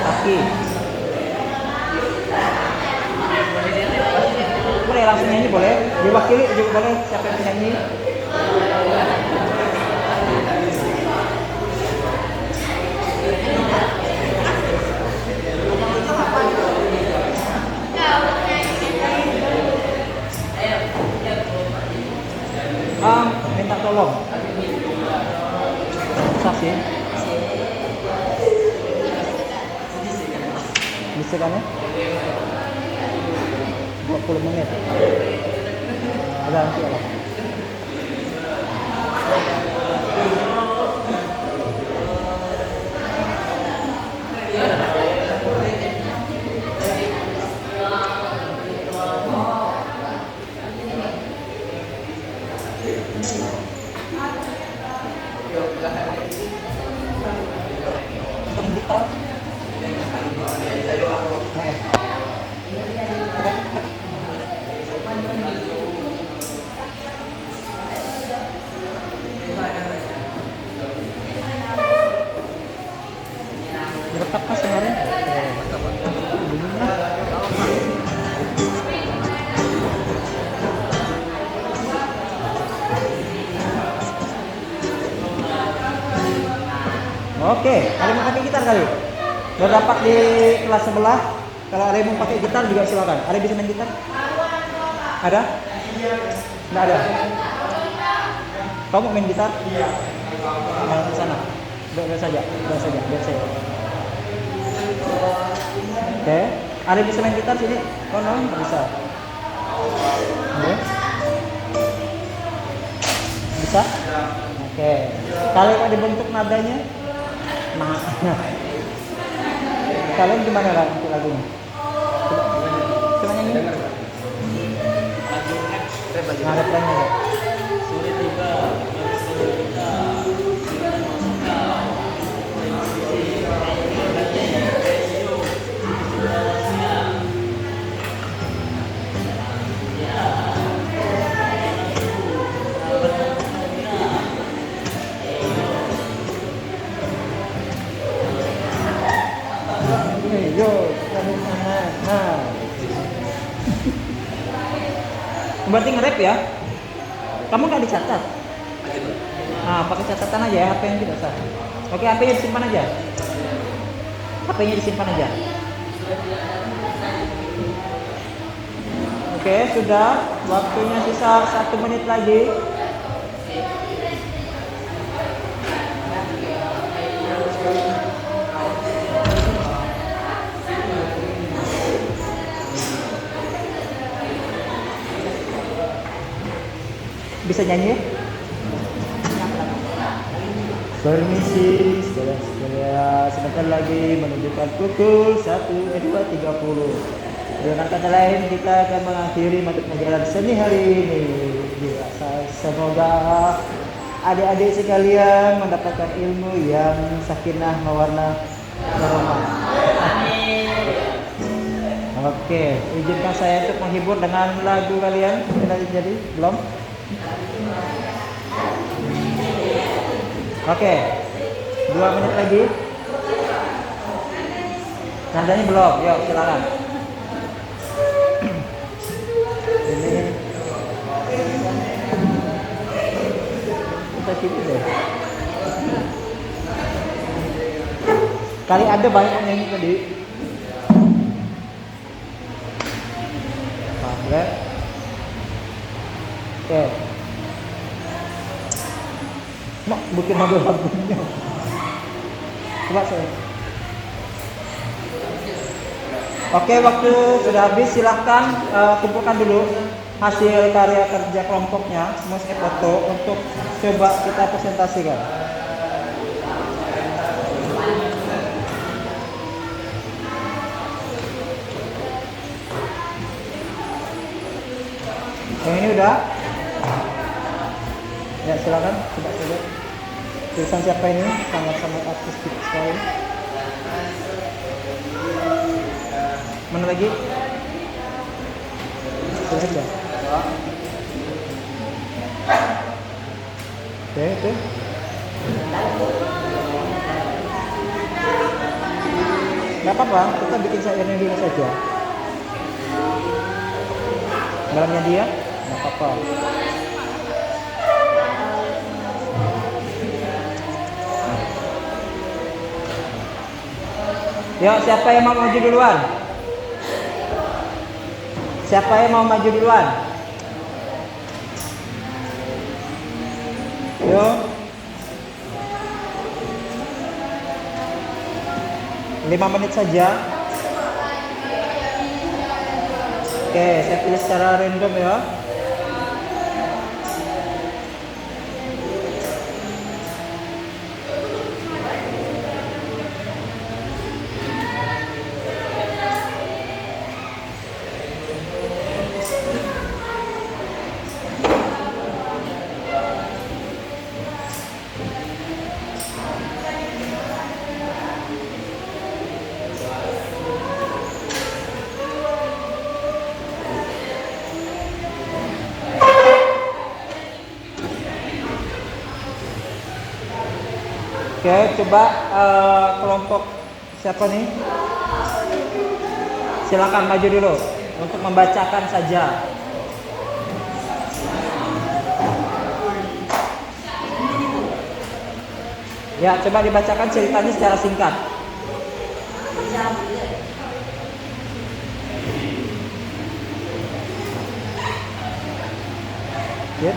Kaki. Boleh langsung nyanyi, boleh diwakili juga, boleh siapa yang nyanyi. Minta tolong. Susah sih. Bisa kan ya? 20 menit. Ada nanti ya. Direkam pas kemarin. Oke, ada yang mau pakai gitar kali? Berdapat di kelas sebelah. Kalau ada yang mau pakai gitar juga silakan. Ada yang bisa main gitar? Ada? Nggak ada. Kamu main gitar? Iya. Di sana. Biar saja, biar saja. Oke, ada yang bisa main gitar sini? Oh no, nggak bisa. Oke. Bisa? Oke. Kalau ada bentuk nadanya, nah. Kalian gimana lah untuk lagunya? Coba nyanyi. Nah, ada perannya ya. Yo, nah. Berarti nge-rap ya? Kamu nggak dicatat? Nah, pakai catatan aja ya, HP yang tidak sah. Oke, HP-nya disimpan aja. HP-nya disimpan aja. Oke, sudah. Waktunya sisa 1 menit lagi. Bisa nyanyi? Permisi, saudara-saudara, sebentar lagi menunjukkan pukul 1:30. Dengan kata lain, kita akan mengakhiri mata pelajaran seni hari ini. Semoga adik-adik sekalian mendapatkan ilmu yang sakinah mawarna warahmah. Oke, izinkan saya untuk menghibur dengan lagu kalian. Sudah jadi belum? Oke, 2 menit lagi. Nadanya belum, yuk silakan. Kali ada banyak yang nyanyi tadi. Oke. Oke. Mak, bikin lagu-lagunya. Coba saya. Oke, waktu sudah habis. Silahkan kumpulkan dulu hasil karya kerja kelompoknya, semua saya foto untuk coba kita presentasikan. Yang ini udah? Ya silakan, coba coba. Tulisan siapa ini? Sangat-sangat artistik sekali. Mana lagi? Tulis ya. Oke, oke. Gak apa-apa, kita bikin sairnya dulu saja. Dalamnya dia, gak apa-apa. Yuk, siapa yang mau maju duluan? Siapa yang mau maju duluan? Yuk. 5 menit saja. Oke, saya pilih secara random ya. Oke, coba kelompok siapa nih? Silakan maju dulu untuk membacakan saja. Ya, coba dibacakan ceritanya secara singkat. Ya.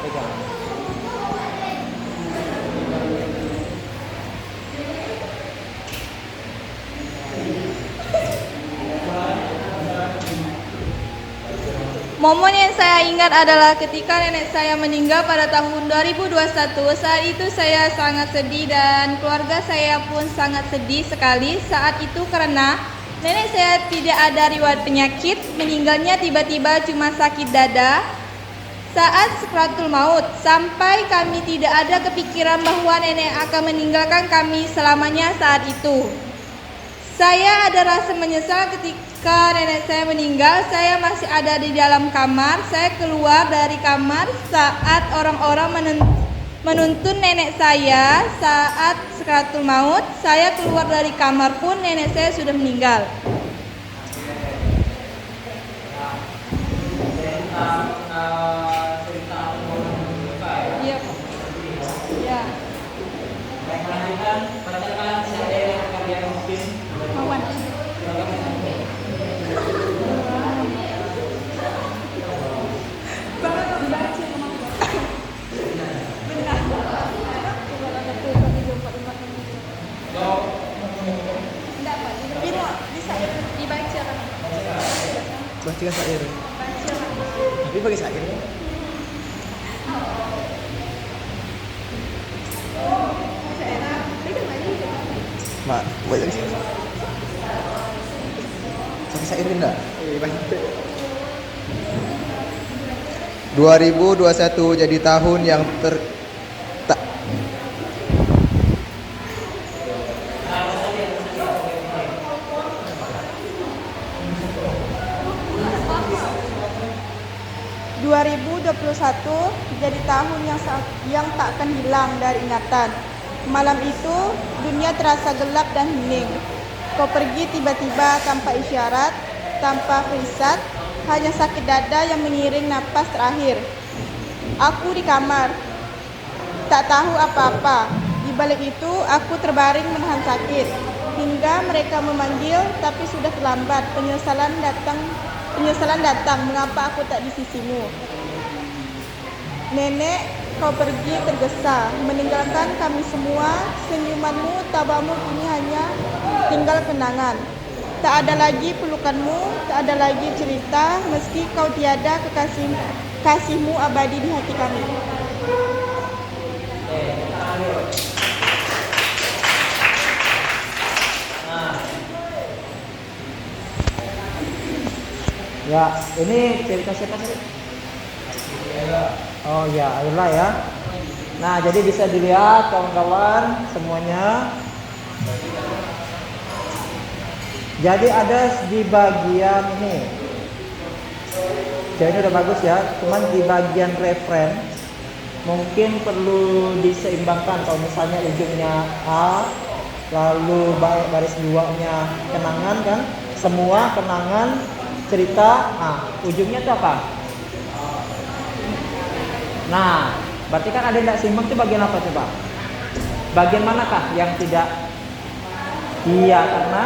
Pegang. Momen yang saya ingat adalah ketika nenek saya meninggal pada tahun 2021. Saat itu saya sangat sedih dan keluarga saya pun sangat sedih sekali saat itu karena nenek saya tidak ada riwayat penyakit, meninggalnya tiba-tiba cuma sakit dada saat sakratul maut. Sampai kami tidak ada kepikiran bahwa nenek akan meninggalkan kami selamanya saat itu. Saya ada rasa menyesal ketika nenek saya meninggal. Saya masih ada di dalam kamar. Saya keluar dari kamar saat orang-orang menuntun nenek saya saat sakratul maut. Saya keluar dari kamar pun nenek saya sudah meninggal. Iya. Ya. Mawan. Bacakan sair. Tapi bagi sair. Mak, boleh lagi. Pakai sair enggak? 2021 jadi tahun yang tak 2021 jadi tahun yang tak akan hilang dari ingatan. Malam itu dunia terasa gelap dan hening. Kau pergi tiba-tiba tanpa isyarat, tanpa risat, hanya sakit dada yang mengiring napas terakhir. Aku di kamar, tak tahu apa-apa. Di balik itu aku terbaring menahan sakit. Hingga mereka memanggil, tapi sudah terlambat. Penyesalan datang. Mengapa aku tak di sisimu? Nenek, kau pergi tergesa, meninggalkan kami semua. Senyumanmu, tabamu kini hanya tinggal kenangan. Tak ada lagi pelukanmu, tak ada lagi cerita, meski kau tiada, kasihmu abadi di hati kami. Ya, ini cerita siapa sih? Oh ya, Ayla ya. Nah, jadi bisa dilihat kawan-kawan semuanya. Jadi ada di bagian ini. Jadi ini udah bagus ya. Cuman di bagian referen mungkin perlu diseimbangkan. Kalau misalnya ujungnya A, lalu baris 2-nya kenangan kan? Semua kenangan cerita. Nah, ujungnya itu apa? Nah, berarti kan ada yang tidak seimbang itu bagian apa coba? Bagian manakah yang tidak? Iya, karena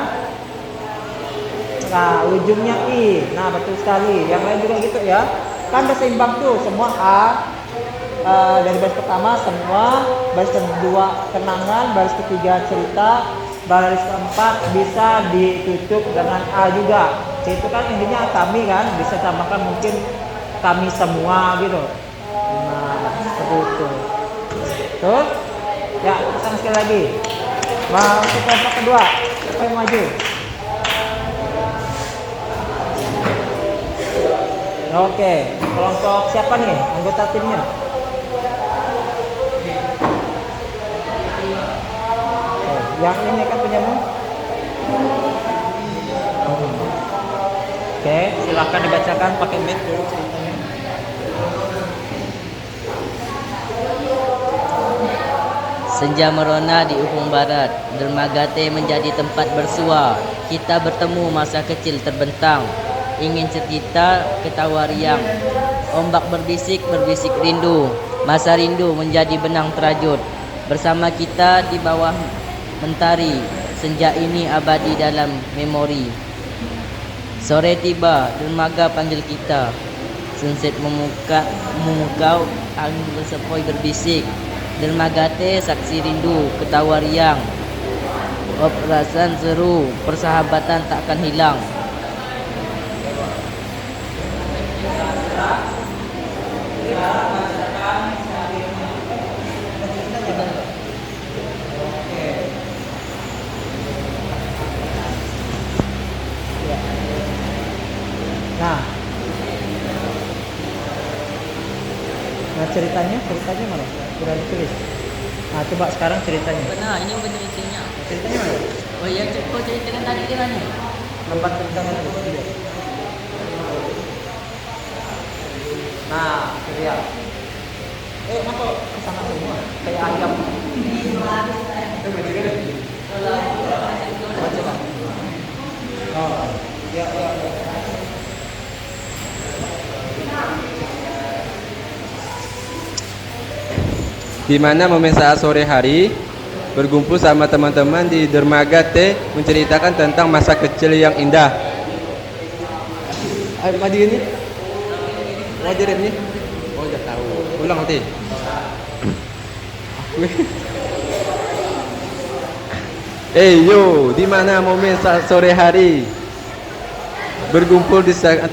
nah, ujungnya I. Nah, betul sekali. Yang lain juga gitu ya. Kan udah seimbang tuh. Semua A. Dari baris pertama semua. Baris kedua kenangan. Baris ketiga cerita. Baris keempat bisa ditutup dengan A juga. Itu kan intinya kami kan. Bisa tambahkan mungkin kami semua gitu. Nah, seperti itu. Tuh. Ya, kita sekali lagi. Masuk kelompok kedua. Siapa yang maju? Oke, kelompok siapa nih anggota timnya? Yang ini kan punyamu? Oke, silakan dibacakan pakai mic dulu ceritanya. Senja merona di ufung barat, dermaga teh menjadi tempat bersua. Kita bertemu masa kecil terbentang, ingin cerita ketawa riang. Ombak berbisik rindu, masa rindu menjadi benang terajut. Bersama kita di bawah mentari, senja ini abadi dalam memori. Sore tiba, dermaga panggil kita. Sunset memukau, angin bersepoi berbisik. Dermaga teh saksi rindu, ketawa riang. Perasaan seru, persahabatan takkan hilang. Nah, ceritanya mana? Sudah ditulis. Nah, coba sekarang ceritanya. Benar, ini bukan ceritanya. Ceritanya mana? Oh iya, kau ceritakan tadi di mana? Tempat ceritanya itu. Nah, itu dia. Kenapa kesana semua? Kayak ayam. Baca. Oh, ya. Di mana momen saat sore hari berkumpul sama teman-teman di dermaga teh menceritakan tentang masa kecil yang indah. Ayo maju ini. Wajarin nih. Oh, udah tahu. Ulang nanti. Yo, di mana momen saat sore hari berkumpul di saat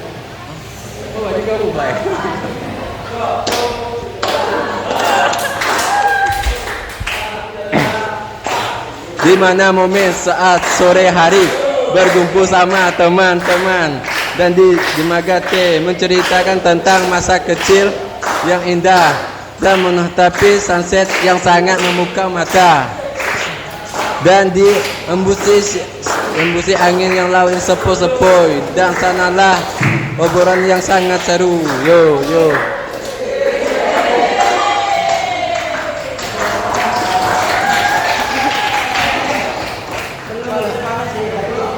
di mana momen saat sore hari berkumpul sama teman-teman dan di dermaga teh menceritakan tentang masa kecil yang indah dan menghadapi sunset yang sangat memukau mata dan embusi angin yang laut yang sepoi-sepoi dan sanalah obrolan yang sangat seru. Yo.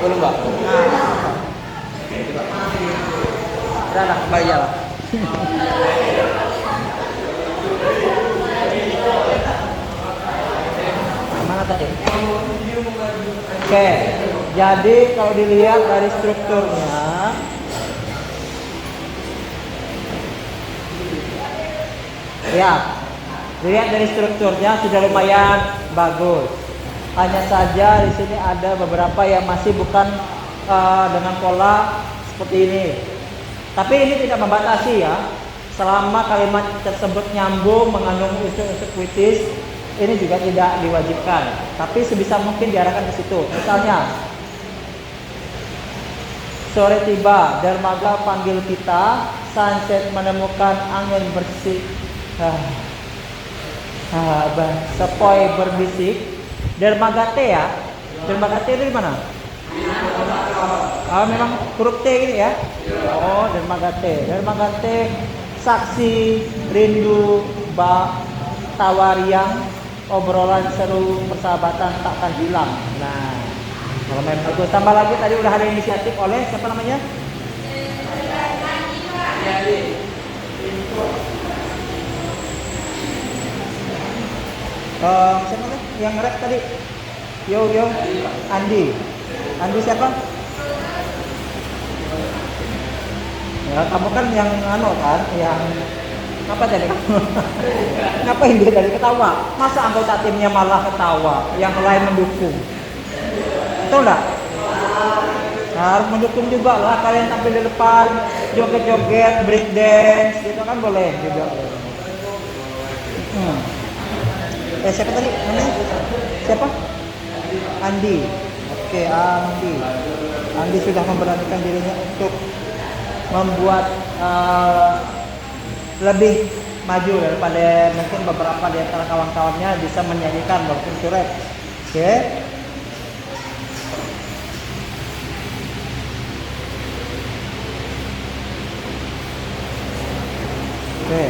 Belum, Pak. Udah lah, bayar. tadi? Oke, jadi kalau dilihat dari strukturnya, ya, dilihat dari strukturnya sudah lumayan bagus. Hanya saja di sini ada beberapa yang masih bukan dengan pola seperti ini. Tapi ini tidak membatasi ya. Selama kalimat tersebut nyambung mengandung unsur-unsur puitis, ini juga tidak diwajibkan. Tapi sebisa mungkin diarahkan ke situ. Misalnya, sore tiba, dermaga panggil kita, sunset menemukan angin bersih. Sepoi berbisik. Dermaga T ya. Dermaga T itu di mana? Memang huruf T gitu ya. Oh, dermaga T. Dermaga T, saksi rindu tawariang, obrolan seru persahabatan takkan hilang. Nah, kalau main bagus. Tambah lagi tadi udah ada inisiatif oleh siapa namanya? Siapa tuh? Yang rap tadi? Yo, Andi. Andi siapa? Ya, kamu kan yang kan, yang apa tadi? Ngapain dia tadi ketawa? Masa anggota timnya malah ketawa, yang lain mendukung? Betul enggak? Harus mendukung juga lah, kalian tampil di depan, joget-joget, break dance, gitu kan boleh juga. Siapa tadi namanya? Siapa? Andi. Oke, Andi. Andi sudah memberanikan dirinya untuk membuat lebih maju daripada mungkin beberapa di antara kawan-kawannya bisa menyanyikan walaupun surat. Oke. Oke.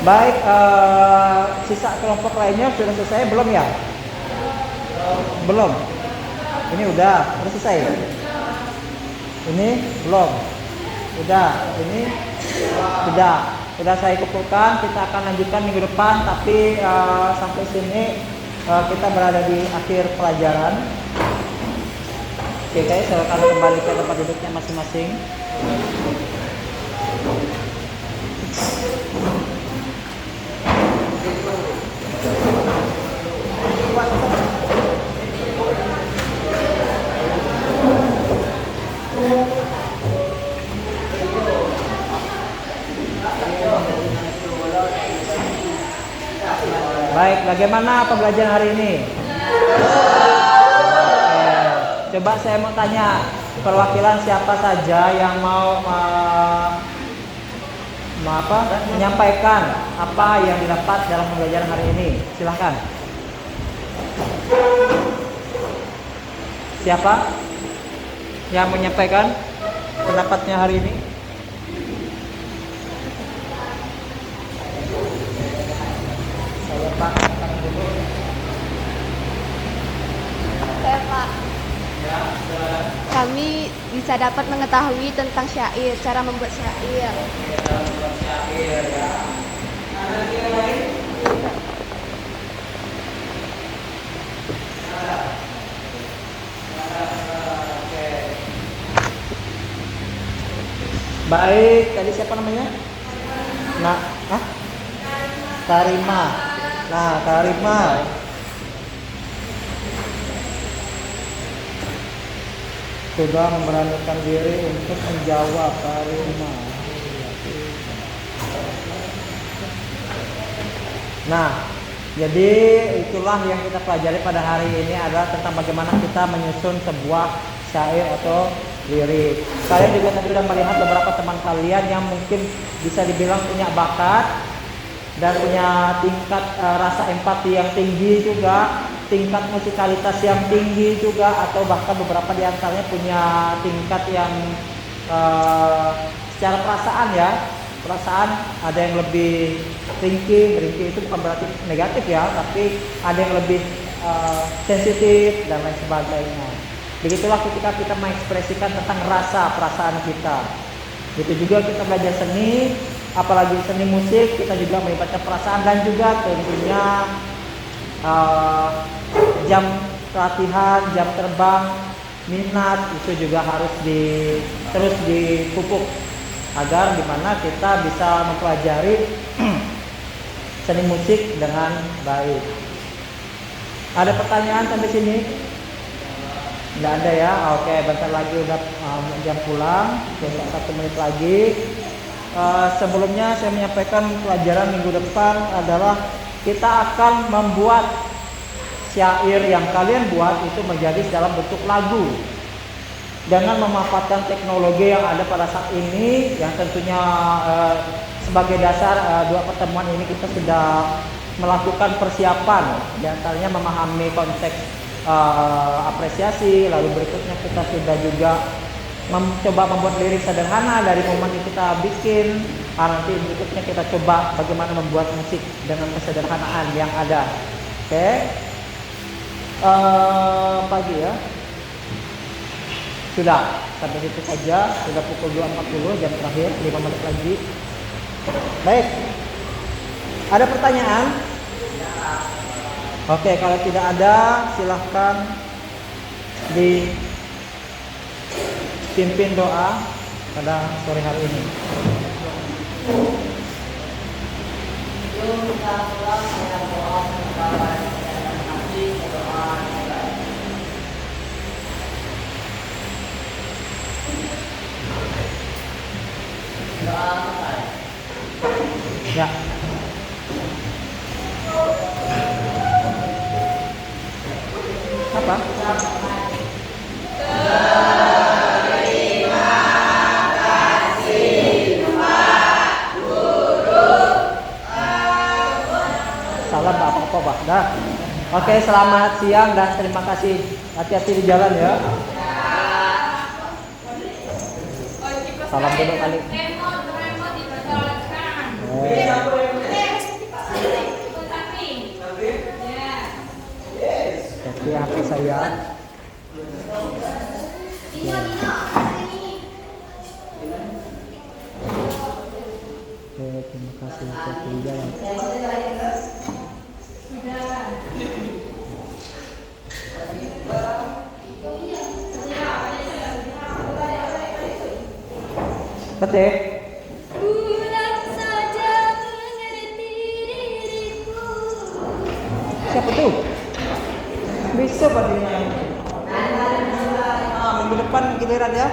Baik, sisa kelompok lainnya sudah selesai belum ya? Belum. Ini udah selesai. Ini belum. Udah. Ini sudah. Sudah saya kumpulkan. Kita akan lanjutkan minggu depan. Tapi sampai sini kita berada di akhir pelajaran. Oke guys, silakan kembali ke tempat duduknya masing-masing. Baik, bagaimana pembelajaran hari ini? Oke, coba saya mau tanya perwakilan siapa saja yang mau menyampaikan apa yang didapat dalam pembelajaran hari ini. Silahkan. Siapa yang menyampaikan pendapatnya hari ini? Saya Pak. Saya Pak. Kami bisa dapat mengetahui tentang syair, cara membuat syair. Baik, tadi siapa namanya? Karima. Nah, Karima. Sudah memberanikan diri untuk menjawab Karima. Nah, jadi itulah yang kita pelajari pada hari ini adalah tentang bagaimana kita menyusun sebuah syair atau lirik. Kalian juga tadi sudah melihat beberapa teman kalian yang mungkin bisa dibilang punya bakat dan punya tingkat rasa empati yang tinggi juga, tingkat musikalitas yang tinggi juga, atau bahkan beberapa di antaranya punya tingkat yang secara perasaan ya, perasaan ada yang lebih ringkih itu bukan berarti negatif ya, tapi ada yang lebih sensitif dan lain sebagainya. Begitulah ketika kita mengekspresikan tentang rasa perasaan kita. Begitu juga kita belajar seni, apalagi seni musik, kita juga melibatkan perasaan dan juga tentunya jam latihan, jam terbang, minat itu juga harus terus dipupuk agar dimana kita bisa mempelajari seni musik dengan baik. Ada pertanyaan sampai sini? Nggak ada ya? Oke, bentar lagi udah jam pulang, tinggal 1 menit lagi. Sebelumnya saya menyampaikan pelajaran minggu depan adalah kita akan membuat syair yang kalian buat itu menjadi dalam bentuk lagu dengan memanfaatkan teknologi yang ada pada saat ini, yang tentunya sebagai dasar 2 pertemuan ini kita sudah melakukan persiapan, diantaranya memahami konteks apresiasi, lalu berikutnya kita sudah juga mencoba membuat lirik sederhana dari momen yang kita bikin. Nanti berikutnya kita coba bagaimana membuat musik dengan kesederhanaan yang ada. Oke. Pagi ya. Sudah, sampai situ saja. Sudah pukul 2.40, jam terakhir, 5 menit lagi. Baik. Ada pertanyaan? Oke, kalau tidak ada silahkan dipimpin doa pada sore hari ini. Ya. Apa? Salam apa-apa, Pak. Dah. Oke, selamat siang dan terima kasih. Hati-hati di jalan ya. Salam dulu kali. Jadi hati saya. Oke, terima kasih hati-hati di jalan. Betul. Siapa tuh? Bisa Pak. Minggu depan giliran ya.